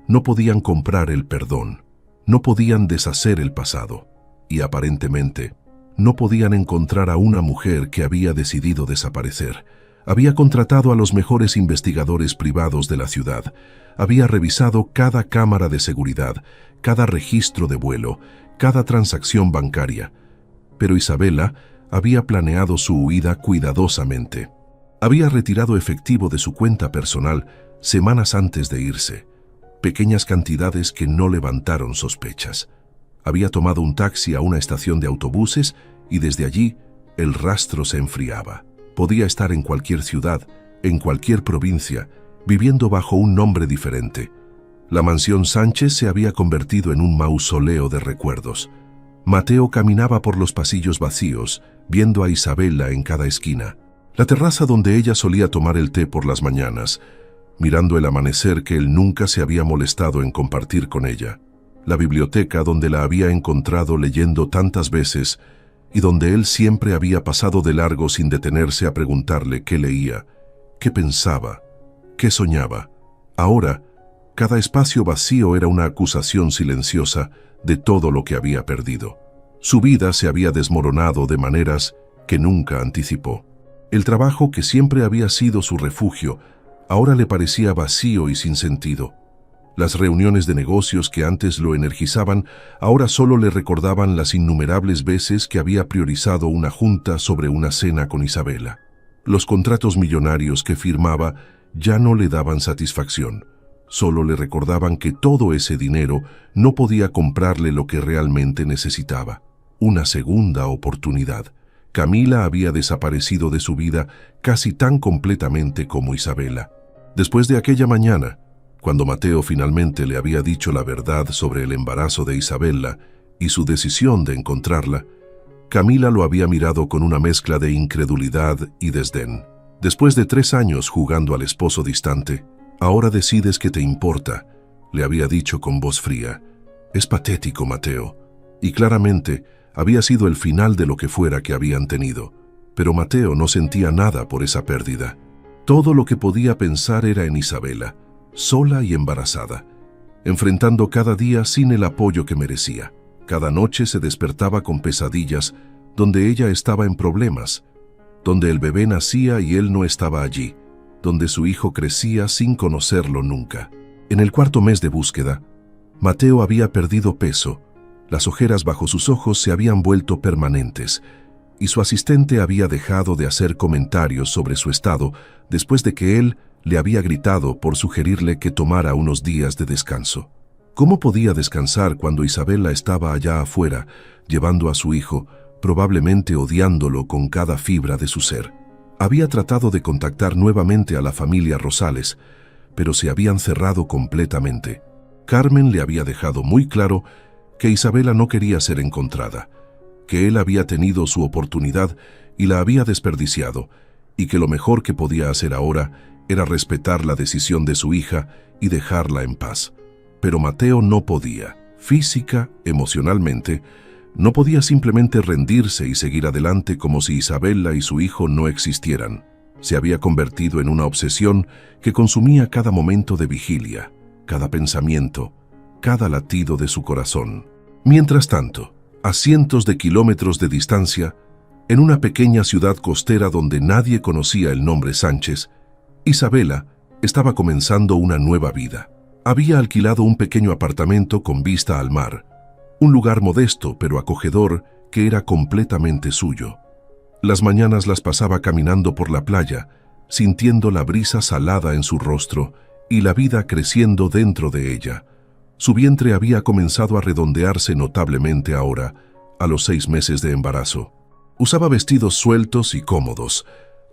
S1: No podían comprar el perdón, no podían deshacer el pasado, y aparentemente no podían encontrar a una mujer que había decidido desaparecer. Había contratado a los mejores investigadores privados de la ciudad, había revisado cada cámara de seguridad, cada registro de vuelo, cada transacción bancaria, pero Isabela había planeado su huida cuidadosamente. Había retirado efectivo de su cuenta personal semanas antes de irse, pequeñas cantidades que no levantaron sospechas. Había tomado un taxi a una estación de autobuses y desde allí el rastro se enfriaba. Podía estar en cualquier ciudad, en cualquier provincia, viviendo bajo un nombre diferente. La mansión Sánchez se había convertido en un mausoleo de recuerdos. Mateo caminaba por los pasillos vacíos, viendo a Isabela en cada esquina. La terraza donde ella solía tomar el té por las mañanas, mirando el amanecer que él nunca se había molestado en compartir con ella. La biblioteca donde la había encontrado leyendo tantas veces y donde él siempre había pasado de largo sin detenerse a preguntarle qué leía, qué pensaba, qué soñaba. Ahora, cada espacio vacío era una acusación silenciosa de todo lo que había perdido. Su vida se había desmoronado de maneras que nunca anticipó. El trabajo que siempre había sido su refugio, ahora le parecía vacío y sin sentido. Las reuniones de negocios que antes lo energizaban, ahora solo le recordaban las innumerables veces que había priorizado una junta sobre una cena con Isabela. Los contratos millonarios que firmaba ya no le daban satisfacción. Solo le recordaban que todo ese dinero no podía comprarle lo que realmente necesitaba: una segunda oportunidad. Camila había desaparecido de su vida casi tan completamente como Isabela. Después de aquella mañana, cuando Mateo finalmente le había dicho la verdad sobre el embarazo de Isabela y su decisión de encontrarla, Camila lo había mirado con una mezcla de incredulidad y desdén. Después de 3 años jugando al esposo distante, ahora decides que te importa, le había dicho con voz fría. Es patético, Mateo. Y claramente había sido el final de lo que fuera que habían tenido. Pero Mateo no sentía nada por esa pérdida. Todo lo que podía pensar era en Isabela, sola y embarazada, enfrentando cada día sin el apoyo que merecía. Cada noche se despertaba con pesadillas donde ella estaba en problemas, donde el bebé nacía y él no estaba allí, donde su hijo crecía sin conocerlo nunca. En el 4.º mes de búsqueda, Mateo había perdido peso, las ojeras bajo sus ojos se habían vuelto permanentes, y su asistente había dejado de hacer comentarios sobre su estado después de que él le había gritado por sugerirle que tomara unos días de descanso. ¿Cómo podía descansar cuando Isabela estaba allá afuera, llevando a su hijo, probablemente odiándolo con cada fibra de su ser? Había tratado de contactar nuevamente a la familia Rosales, pero se habían cerrado completamente. Carmen le había dejado muy claro que Isabela no quería ser encontrada, que él había tenido su oportunidad y la había desperdiciado, y que lo mejor que podía hacer ahora era respetar la decisión de su hija y dejarla en paz. Pero Mateo no podía, física, emocionalmente, no podía simplemente rendirse y seguir adelante como si Isabela y su hijo no existieran. Se había convertido en una obsesión que consumía cada momento de vigilia, cada pensamiento, cada latido de su corazón. Mientras tanto, a cientos de kilómetros de distancia, en una pequeña ciudad costera donde nadie conocía el nombre Sánchez, Isabela estaba comenzando una nueva vida. Había alquilado un pequeño apartamento con vista al mar, un lugar modesto pero acogedor que era completamente suyo. Las mañanas las pasaba caminando por la playa, sintiendo la brisa salada en su rostro y la vida creciendo dentro de ella. Su vientre había comenzado a redondearse notablemente ahora, a los 6 meses de embarazo. Usaba vestidos sueltos y cómodos,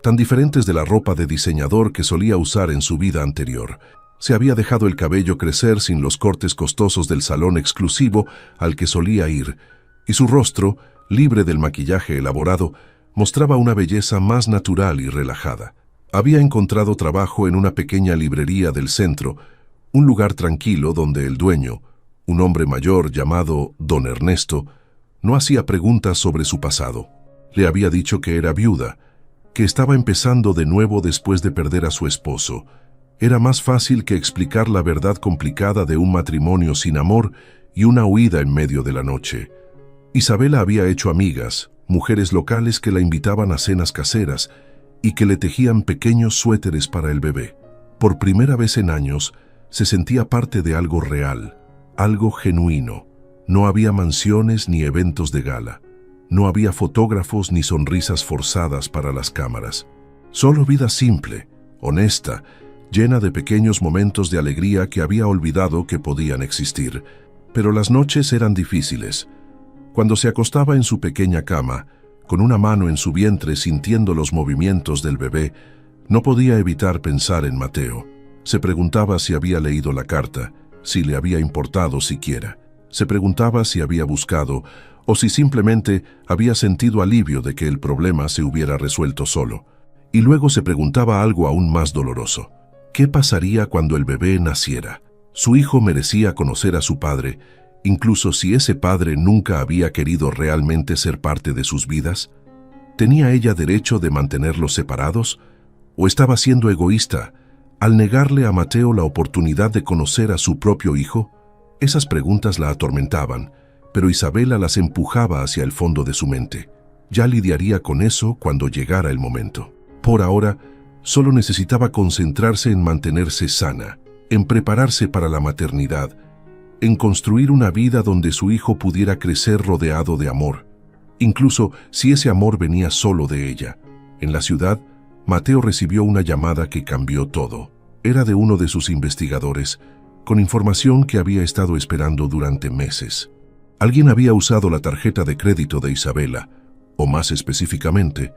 S1: tan diferentes de la ropa de diseñador que solía usar en su vida anterior. Se había dejado el cabello crecer sin los cortes costosos del salón exclusivo al que solía ir, y su rostro, libre del maquillaje elaborado, mostraba una belleza más natural y relajada. Había encontrado trabajo en una pequeña librería del centro, un lugar tranquilo donde el dueño, un hombre mayor llamado Don Ernesto, no hacía preguntas sobre su pasado. Le había dicho que era viuda, que estaba empezando de nuevo después de perder a su esposo. Era más fácil que explicar la verdad complicada de un matrimonio sin amor y una huida en medio de la noche. Isabela había hecho amigas, mujeres locales que la invitaban a cenas caseras y que le tejían pequeños suéteres para el bebé. Por primera vez en años, se sentía parte de algo real, algo genuino. No había mansiones ni eventos de gala. No había fotógrafos ni sonrisas forzadas para las cámaras. Solo vida simple, honesta, llena de pequeños momentos de alegría que había olvidado que podían existir. Pero las noches eran difíciles. Cuando se acostaba en su pequeña cama, con una mano en su vientre sintiendo los movimientos del bebé, no podía evitar pensar en Mateo. Se preguntaba si había leído la carta, si le había importado siquiera. Se preguntaba si había buscado o si simplemente había sentido alivio de que el problema se hubiera resuelto solo. Y luego se preguntaba algo aún más doloroso. ¿Qué pasaría cuando el bebé naciera? Su hijo merecía conocer a su padre, incluso si ese padre nunca había querido realmente ser parte de sus vidas. ¿Tenía ella derecho de mantenerlos separados? ¿O estaba siendo egoísta al negarle a Mateo la oportunidad de conocer a su propio hijo? Esas preguntas la atormentaban, pero Isabela las empujaba hacia el fondo de su mente. Ya lidiaría con eso cuando llegara el momento. Por ahora, solo necesitaba concentrarse en mantenerse sana, en prepararse para la maternidad, en construir una vida donde su hijo pudiera crecer rodeado de amor, incluso si ese amor venía solo de ella. En la ciudad, Mateo recibió una llamada que cambió todo. Era de uno de sus investigadores, con información que había estado esperando durante meses. Alguien había usado la tarjeta de crédito de Isabela, o más específicamente,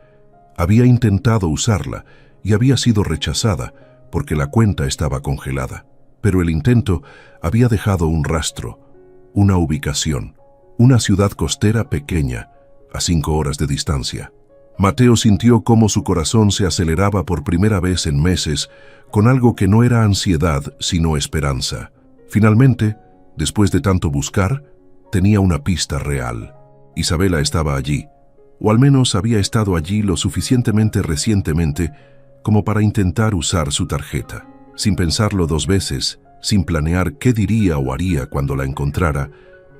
S1: había intentado usarla y había sido rechazada porque la cuenta estaba congelada. Pero el intento había dejado un rastro, una ubicación, una ciudad costera pequeña, a 5 horas de distancia. Mateo sintió cómo su corazón se aceleraba por primera vez en meses con algo que no era ansiedad, sino esperanza. Finalmente, después de tanto buscar, tenía una pista real. Isabela estaba allí, o al menos había estado allí lo suficientemente recientemente como para intentar usar su tarjeta. Sin pensarlo 2 veces, sin planear qué diría o haría cuando la encontrara,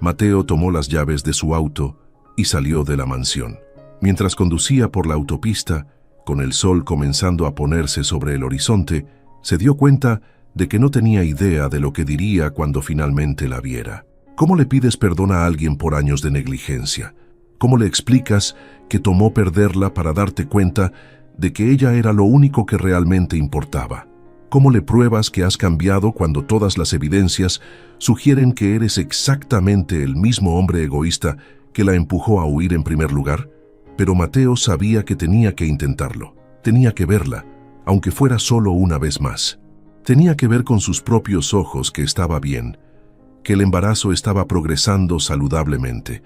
S1: Mateo tomó las llaves de su auto y salió de la mansión. Mientras conducía por la autopista, con el sol comenzando a ponerse sobre el horizonte, se dio cuenta de que no tenía idea de lo que diría cuando finalmente la viera. ¿Cómo le pides perdón a alguien por años de negligencia? ¿Cómo le explicas que tomó perderla para darte cuenta de que ella era lo único que realmente importaba? ¿Cómo le pruebas que has cambiado cuando todas las evidencias sugieren que eres exactamente el mismo hombre egoísta que la empujó a huir en primer lugar? Pero Mateo sabía que tenía que intentarlo. Tenía que verla, aunque fuera solo una vez más. Tenía que ver con sus propios ojos que estaba bien, que el embarazo estaba progresando saludablemente,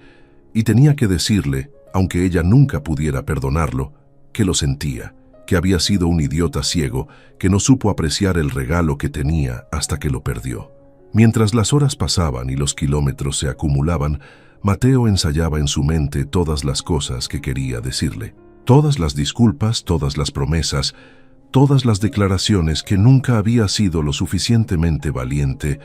S1: y tenía que decirle, aunque ella nunca pudiera perdonarlo, que lo sentía, que había sido un idiota ciego que no supo apreciar el regalo que tenía hasta que lo perdió. Mientras las horas pasaban y los kilómetros se acumulaban, Mateo ensayaba en su mente todas las cosas que quería decirle. Todas las disculpas, todas las promesas, todas las declaraciones que nunca había sido lo suficientemente valiente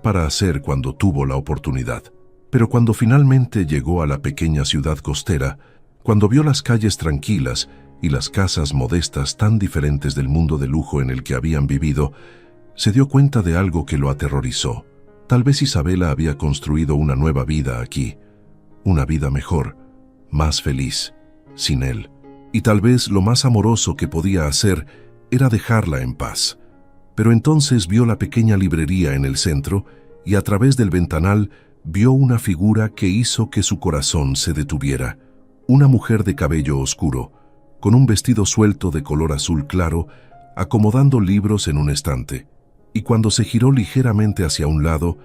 S1: para hacer cuando tuvo la oportunidad. Pero cuando finalmente llegó a la pequeña ciudad costera, cuando vio las calles tranquilas y las casas modestas tan diferentes del mundo de lujo en el que habían vivido, se dio cuenta de algo que lo aterrorizó. Tal vez Isabela había construido una nueva vida aquí, una vida mejor, más feliz, sin él. Y tal vez lo más amoroso que podía hacer era dejarla en paz. Pero entonces vio la pequeña librería en el centro y a través del ventanal vio una figura que hizo que su corazón se detuviera. Una mujer de cabello oscuro, con un vestido suelto de color azul claro, acomodando libros en un estante. Y cuando se giró ligeramente hacia un lado,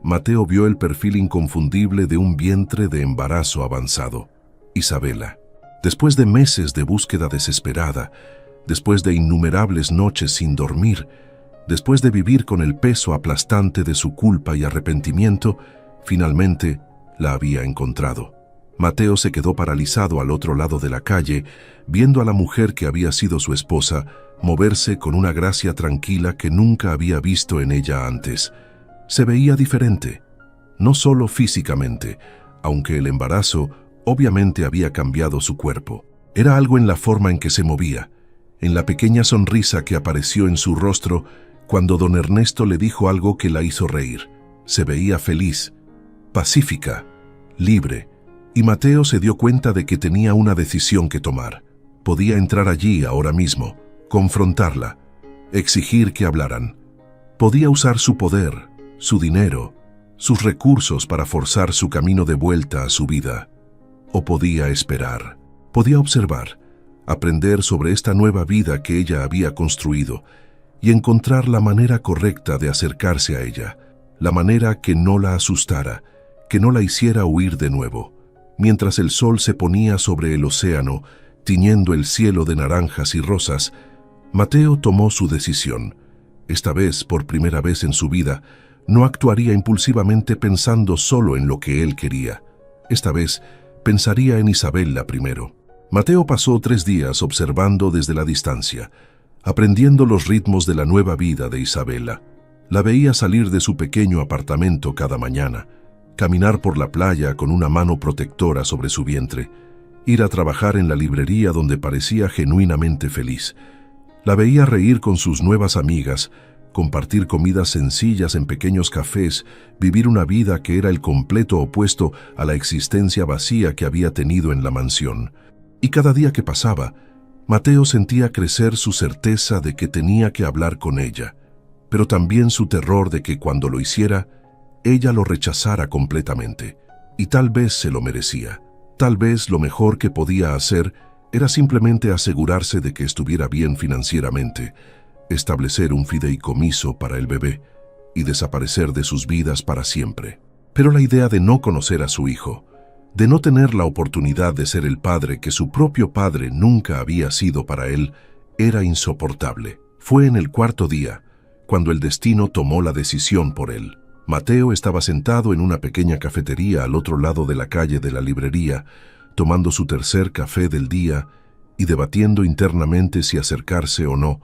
S1: Mateo vio el perfil inconfundible de un vientre de embarazo avanzado. Isabela. Después de meses de búsqueda desesperada, después de innumerables noches sin dormir, después de vivir con el peso aplastante de su culpa y arrepentimiento, finalmente la había encontrado. Mateo se quedó paralizado al otro lado de la calle, viendo a la mujer que había sido su esposa moverse con una gracia tranquila que nunca había visto en ella antes. Se veía diferente, no solo físicamente, aunque el embarazo obviamente había cambiado su cuerpo. Era algo en la forma en que se movía, en la pequeña sonrisa que apareció en su rostro cuando don Ernesto le dijo algo que la hizo reír. Se veía feliz, pacífica, libre, y Mateo se dio cuenta de que tenía una decisión que tomar. Podía entrar allí ahora mismo, confrontarla, exigir que hablaran. Podía usar su poder, su dinero, sus recursos para forzar su camino de vuelta a su vida. O podía esperar, podía observar, aprender sobre esta nueva vida que ella había construido y encontrar la manera correcta de acercarse a ella, la manera que no la asustara, que no la hiciera huir de nuevo. Mientras el sol se ponía sobre el océano, tiñendo el cielo de naranjas y rosas, Mateo tomó su decisión. Esta vez, por primera vez en su vida, no actuaría impulsivamente pensando solo en lo que él quería. Esta vez, pensaría en Isabela primero. Mateo pasó 3 días observando desde la distancia, aprendiendo los ritmos de la nueva vida de Isabela. La veía salir de su pequeño apartamento cada mañana, caminar por la playa con una mano protectora sobre su vientre, ir a trabajar en la librería donde parecía genuinamente feliz. La veía reír con sus nuevas amigas, compartir comidas sencillas en pequeños cafés, vivir una vida que era el completo opuesto a la existencia vacía que había tenido en la mansión. Y cada día que pasaba, Mateo sentía crecer su certeza de que tenía que hablar con ella, pero también su terror de que cuando lo hiciera, ella lo rechazara completamente. Y tal vez se lo merecía. Tal vez lo mejor que podía hacer era simplemente asegurarse de que estuviera bien financieramente, establecer un fideicomiso para el bebé y desaparecer de sus vidas para siempre. Pero la idea de no conocer a su hijo, de no tener la oportunidad de ser el padre que su propio padre nunca había sido para él, era insoportable. Fue en el 4.º día, cuando el destino tomó la decisión por él. Mateo estaba sentado en una pequeña cafetería al otro lado de la calle de la librería, tomando su tercer café del día y debatiendo internamente si acercarse o no,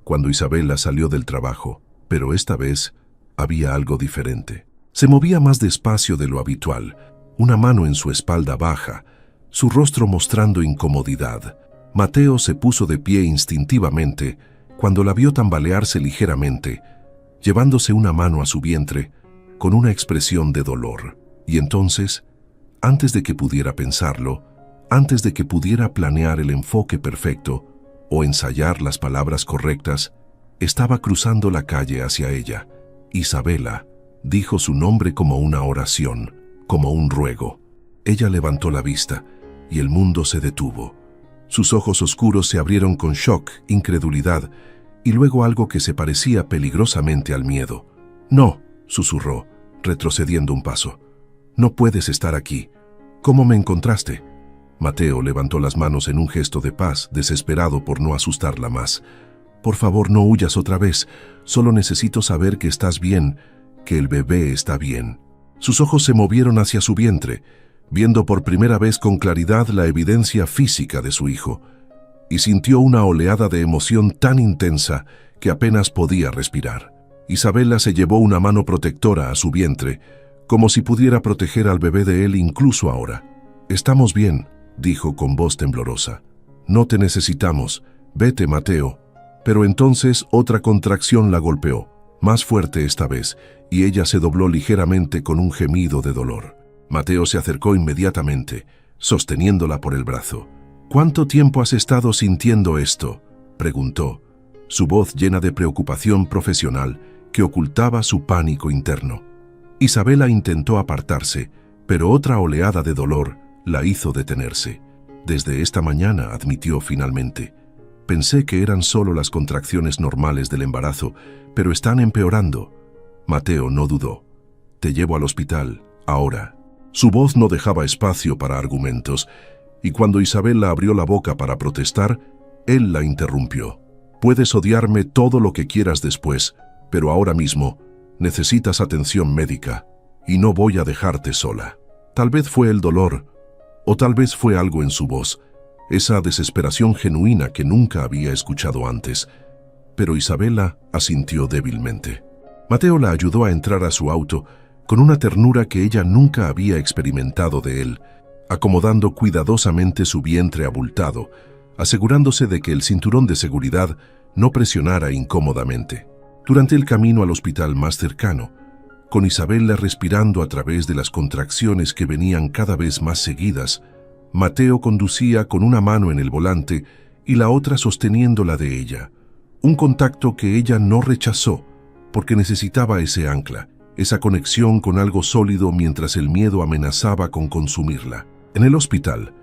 S1: cuando Isabela salió del trabajo. Pero esta vez había algo diferente. Se movía más despacio de lo habitual, una mano en su espalda baja, su rostro mostrando incomodidad. Mateo se puso de pie instintivamente cuando la vio tambalearse ligeramente, llevándose una mano a su vientre, con una expresión de dolor. Y entonces, antes de que pudiera pensarlo, antes de que pudiera planear el enfoque perfecto o ensayar las palabras correctas, estaba cruzando la calle hacia ella. Isabela dijo su nombre como una oración, como un ruego. Ella levantó la vista y el mundo se detuvo. Sus ojos oscuros se abrieron con shock, incredulidad y luego algo que se parecía peligrosamente al miedo. «No», susurró, retrocediendo un paso. «No puedes estar aquí. ¿Cómo me encontraste?» Mateo levantó las manos en un gesto de paz, desesperado por no asustarla más. «Por favor, no huyas otra vez. Solo necesito saber que estás bien, que el bebé está bien». Sus ojos se movieron hacia su vientre, viendo por primera vez con claridad la evidencia física de su hijo, y sintió una oleada de emoción tan intensa que apenas podía respirar. Isabela se llevó una mano protectora a su vientre, como si pudiera proteger al bebé de él incluso ahora. «Estamos bien», dijo con voz temblorosa. «No te necesitamos. Vete, Mateo». Pero entonces otra contracción la golpeó, más fuerte esta vez, y ella se dobló ligeramente con un gemido de dolor. Mateo se acercó inmediatamente, sosteniéndola por el brazo. «¿Cuánto tiempo has estado sintiendo esto?», preguntó, su voz llena de preocupación profesional que ocultaba su pánico interno. Isabela intentó apartarse, pero otra oleada de dolor la hizo detenerse. «Desde esta mañana», admitió finalmente. «Pensé que eran solo las contracciones normales del embarazo, pero están empeorando». Mateo no dudó. «Te llevo al hospital, ahora». Su voz no dejaba espacio para argumentos, y cuando Isabela abrió la boca para protestar, él la interrumpió. «Puedes odiarme todo lo que quieras después, pero ahora mismo necesitas atención médica, y no voy a dejarte sola». Tal vez fue el dolor, o tal vez fue algo en su voz, esa desesperación genuina que nunca había escuchado antes, pero Isabela asintió débilmente. Mateo la ayudó a entrar a su auto con una ternura que ella nunca había experimentado de él, acomodando cuidadosamente su vientre abultado, asegurándose de que el cinturón de seguridad no presionara incómodamente. Durante el camino al hospital más cercano, con Isabela respirando a través de las contracciones que venían cada vez más seguidas, Mateo conducía con una mano en el volante y la otra sosteniendo la de ella, un contacto que ella no rechazó porque necesitaba ese ancla, esa conexión con algo sólido mientras el miedo amenazaba con consumirla. En el hospital,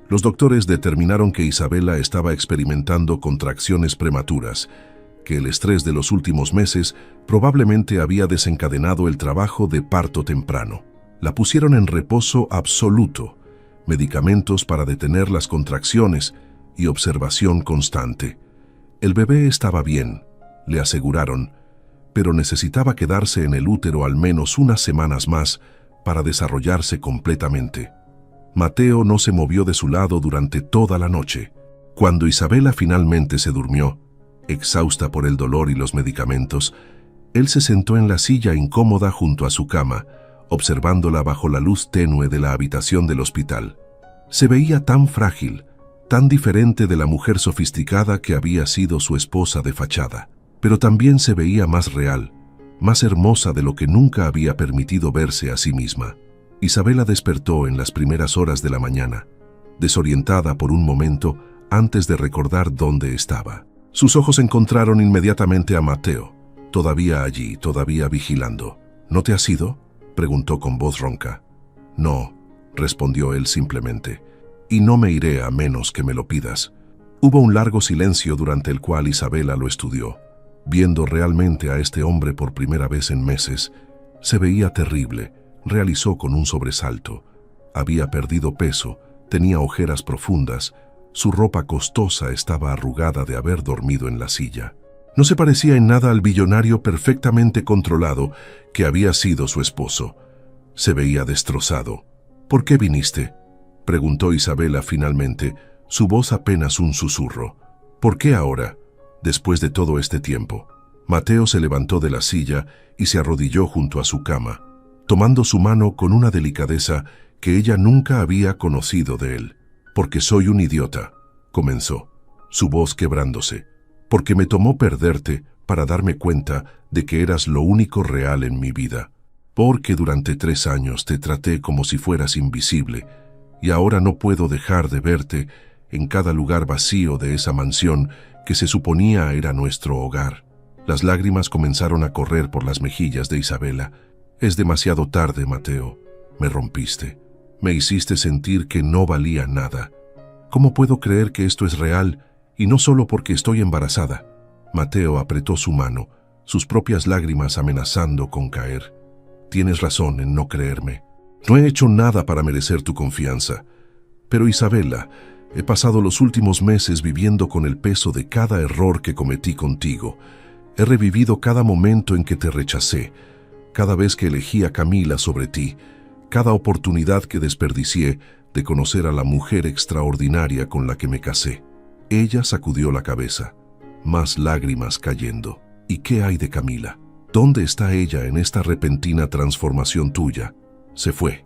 S1: los doctores determinaron que Isabela estaba experimentando contracciones prematuras, que el estrés de los últimos meses probablemente había desencadenado el trabajo de parto temprano. La pusieron en reposo absoluto, medicamentos para detener las contracciones y observación constante. El bebé estaba bien, le aseguraron, pero necesitaba quedarse en el útero al menos unas semanas más para desarrollarse completamente. Mateo no se movió de su lado durante toda la noche. Cuando Isabela finalmente se durmió, exhausta por el dolor y los medicamentos, él se sentó en la silla incómoda junto a su cama, observándola bajo la luz tenue de la habitación del hospital. Se veía tan frágil, tan diferente de la mujer sofisticada que había sido su esposa de fachada, pero también se veía más real, más hermosa de lo que nunca había permitido verse a sí misma. Isabela despertó en las primeras horas de la mañana, desorientada por un momento antes de recordar dónde estaba. Sus ojos encontraron inmediatamente a Mateo, todavía allí, todavía vigilando. «¿No te has ido?», preguntó con voz ronca. «No», respondió él simplemente, «y no me iré a menos que me lo pidas». Hubo un largo silencio durante el cual Isabela lo estudió. Viendo realmente a este hombre por primera vez en meses, se veía terrible, realizó con un sobresalto. Había perdido peso, tenía ojeras profundas, su ropa costosa estaba arrugada de haber dormido en la silla. No se parecía en nada al billonario perfectamente controlado que había sido su esposo. Se veía destrozado. «¿Por qué viniste?», preguntó Isabela finalmente, su voz apenas un susurro. «¿Por qué ahora, después de todo este tiempo?». Mateo se levantó de la silla y se arrodilló junto a su cama, tomando su mano con una delicadeza que ella nunca había conocido de él. «Porque soy un idiota», comenzó, su voz quebrándose. «Porque me tomó perderte para darme cuenta de que eras lo único real en mi vida. Porque durante 3 años te traté como si fueras invisible, y ahora no puedo dejar de verte en cada lugar vacío de esa mansión que se suponía era nuestro hogar». Las lágrimas comenzaron a correr por las mejillas de Isabela. «Es demasiado tarde, Mateo. Me rompiste. Me hiciste sentir que no valía nada. ¿Cómo puedo creer que esto es real y no solo porque estoy embarazada?». Mateo apretó su mano, sus propias lágrimas amenazando con caer. «Tienes razón en no creerme. No he hecho nada para merecer tu confianza, Pero Isabela, he pasado los últimos meses viviendo con el peso de cada error que cometí contigo. He revivido cada momento en que te rechacé, cada vez que elegí a Camila sobre ti, cada oportunidad que desperdicié de conocer a la mujer extraordinaria con la que me casé. Ella sacudió la cabeza, más lágrimas cayendo. ¿Y qué hay de Camila? ¿Dónde está ella en esta repentina transformación tuya? Se fue,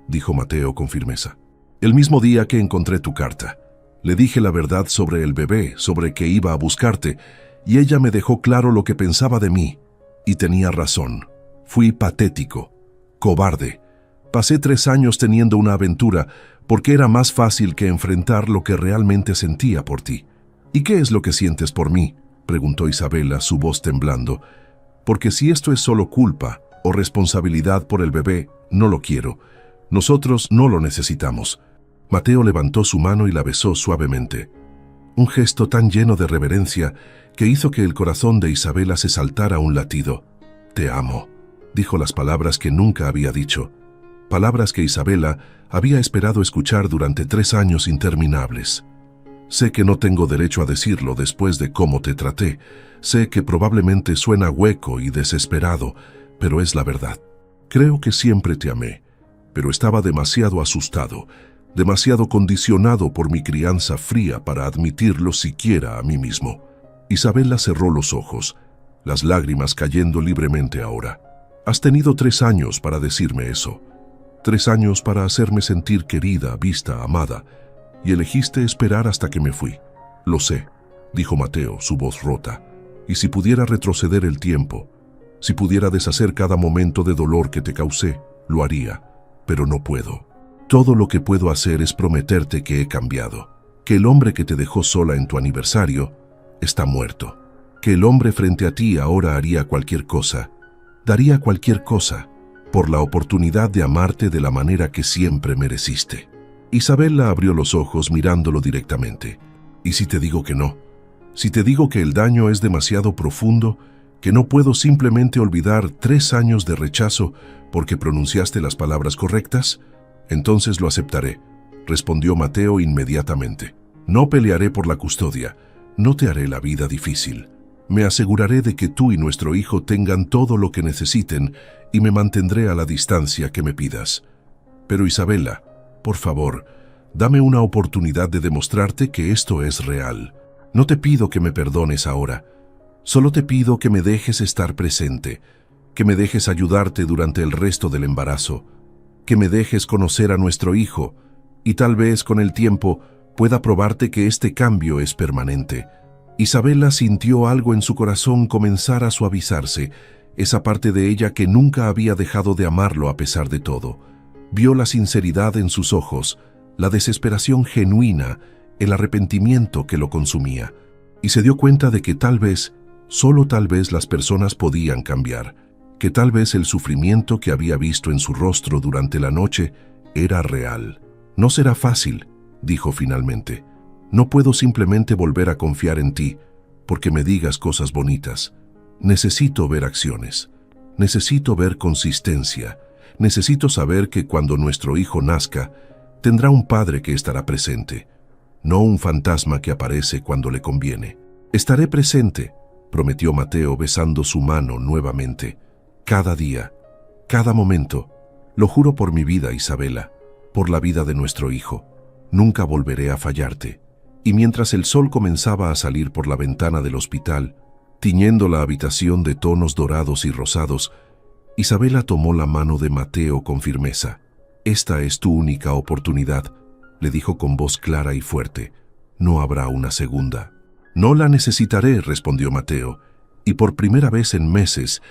S1: dijo Mateo con firmeza. El mismo día que encontré tu carta, le dije la verdad sobre el bebé, sobre que iba a buscarte, y ella me dejó claro lo que pensaba de mí. Y tenía razón. Fui patético, cobarde. Pasé 3 años teniendo una aventura porque era más fácil que enfrentar lo que realmente sentía por ti. ¿Y qué es lo que sientes por mí?, preguntó Isabela, su voz temblando. Porque si esto es solo culpa o responsabilidad por el bebé, no lo quiero. Nosotros no lo necesitamos. Mateo levantó su mano y la besó suavemente. Un gesto tan lleno de reverencia que hizo que el corazón de Isabela se saltara un latido. Te amo, dijo las palabras que nunca había dicho. Palabras que Isabela había esperado escuchar durante 3 años interminables. Sé que no tengo derecho a decirlo después de cómo te traté. Sé que probablemente suena hueco y desesperado, pero es la verdad. Creo que siempre te amé, pero estaba demasiado asustado, demasiado condicionado por mi crianza fría para admitirlo siquiera a mí mismo. Isabela cerró los ojos, las lágrimas cayendo libremente ahora. Has tenido 3 años para decirme eso. 3 años para hacerme sentir querida, vista, amada, y elegiste esperar hasta que me fui. Lo sé, dijo Mateo, su voz rota. Y si pudiera retroceder el tiempo, si pudiera deshacer cada momento de dolor que te causé, lo haría, pero no puedo. Todo lo que puedo hacer es prometerte que he cambiado, que el hombre que te dejó sola en tu aniversario está muerto, que el hombre frente a ti ahora haría cualquier cosa, daría cualquier cosa, por la oportunidad de amarte de la manera que siempre mereciste. Isabela abrió los ojos mirándolo directamente. ¿Y si te digo que no? Si te digo que el daño es demasiado profundo, que no puedo simplemente olvidar 3 años de rechazo porque pronunciaste las palabras correctas, entonces lo aceptaré, respondió Mateo inmediatamente. No pelearé por la custodia, no te haré la vida difícil. Me aseguraré de que tú y nuestro hijo tengan todo lo que necesiten y me mantendré a la distancia que me pidas. Pero Isabela, por favor, dame una oportunidad de demostrarte que esto es real. No te pido que me perdones ahora. Solo te pido que me dejes estar presente, que me dejes ayudarte durante el resto del embarazo, que me dejes conocer a nuestro hijo y tal vez con el tiempo pueda probarte que este cambio es permanente. Isabela sintió algo en su corazón comenzar a suavizarse, esa parte de ella que nunca había dejado de amarlo a pesar de todo. Vio la sinceridad en sus ojos, la desesperación genuina, el arrepentimiento que lo consumía, y se dio cuenta de que tal vez, solo tal vez las personas podían cambiar, que tal vez el sufrimiento que había visto en su rostro durante la noche era real. No será fácil, dijo finalmente. No puedo simplemente volver a confiar en ti porque me digas cosas bonitas. Necesito ver acciones. Necesito ver consistencia. Necesito saber que cuando nuestro hijo nazca, tendrá un padre que estará presente, no un fantasma que aparece cuando le conviene. Estaré presente, prometió Mateo besando su mano nuevamente. Cada día, cada momento. Lo juro por mi vida, Isabela, por la vida de nuestro hijo. Nunca volveré a fallarte. Y mientras el sol comenzaba a salir por la ventana del hospital, tiñendo la habitación de tonos dorados y rosados, Isabela tomó la mano de Mateo con firmeza. Esta es tu única oportunidad, le dijo con voz clara y fuerte. No habrá una segunda. No la necesitaré, respondió Mateo, y por primera vez en meses,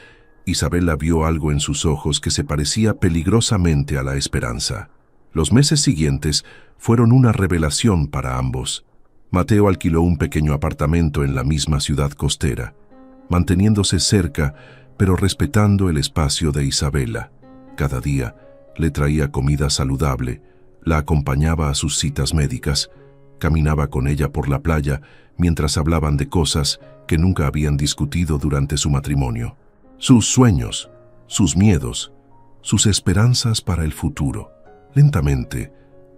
S1: Isabela vio algo en sus ojos que se parecía peligrosamente a la esperanza. Los meses siguientes fueron una revelación para ambos. Mateo alquiló un pequeño apartamento en la misma ciudad costera, manteniéndose cerca, pero respetando el espacio de Isabela. Cada día le traía comida saludable, la acompañaba a sus citas médicas, caminaba con ella por la playa mientras hablaban de cosas que nunca habían discutido durante su matrimonio. Sus sueños, sus miedos, sus esperanzas para el futuro. Lentamente,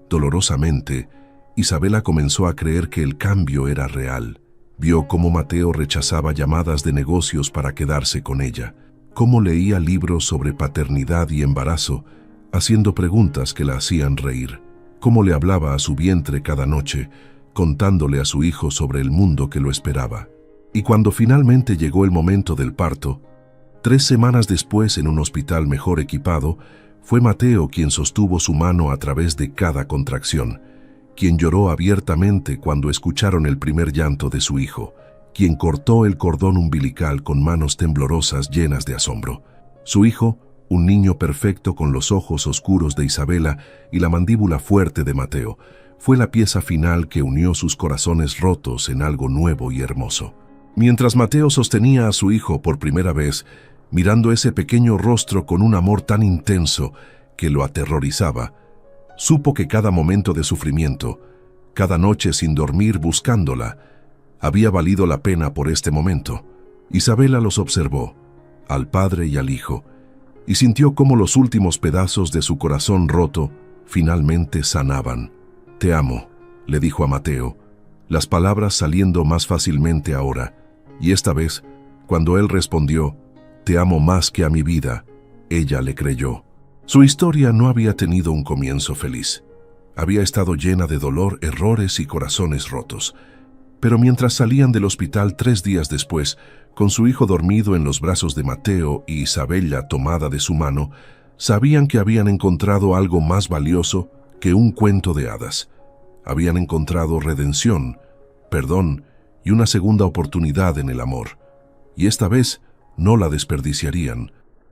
S1: Dolorosamente, Isabela comenzó a creer que el cambio era real. Vio cómo Mateo rechazaba llamadas de negocios para quedarse con ella, cómo leía libros sobre paternidad y embarazo, haciendo preguntas que la hacían reír, cómo le hablaba a su vientre cada noche, contándole a su hijo sobre el mundo que lo esperaba. Y cuando finalmente llegó el momento del parto, 3 semanas después en un hospital mejor equipado, fue Mateo quien sostuvo su mano a través de cada contracción, quien lloró abiertamente cuando escucharon el primer llanto de su hijo, quien cortó el cordón umbilical con manos temblorosas llenas de asombro. Su hijo, un niño perfecto con los ojos oscuros de Isabela y la mandíbula fuerte de Mateo, fue la pieza final que unió sus corazones rotos en algo nuevo y hermoso. Mientras Mateo sostenía a su hijo por primera vez, mirando ese pequeño rostro con un amor tan intenso que lo aterrorizaba, supo que cada momento de sufrimiento, cada noche sin dormir buscándola, había valido la pena por este momento. Isabela los observó, al padre y al hijo, y sintió cómo los últimos pedazos de su corazón roto finalmente sanaban. «Te amo», le dijo a Mateo, las palabras saliendo más fácilmente ahora, y esta vez, cuando él respondió, «Te amo más que a mi vida», ella le creyó. Su historia no había tenido un comienzo feliz. Había estado llena de dolor, errores y corazones rotos. Pero mientras salían del hospital 3 días después, con su hijo dormido en los brazos de Mateo y Isabela tomada de su mano, sabían que habían encontrado algo más valioso que un cuento de hadas. Habían encontrado redención, perdón y una segunda oportunidad en el amor. Y esta vez no la desperdiciarían,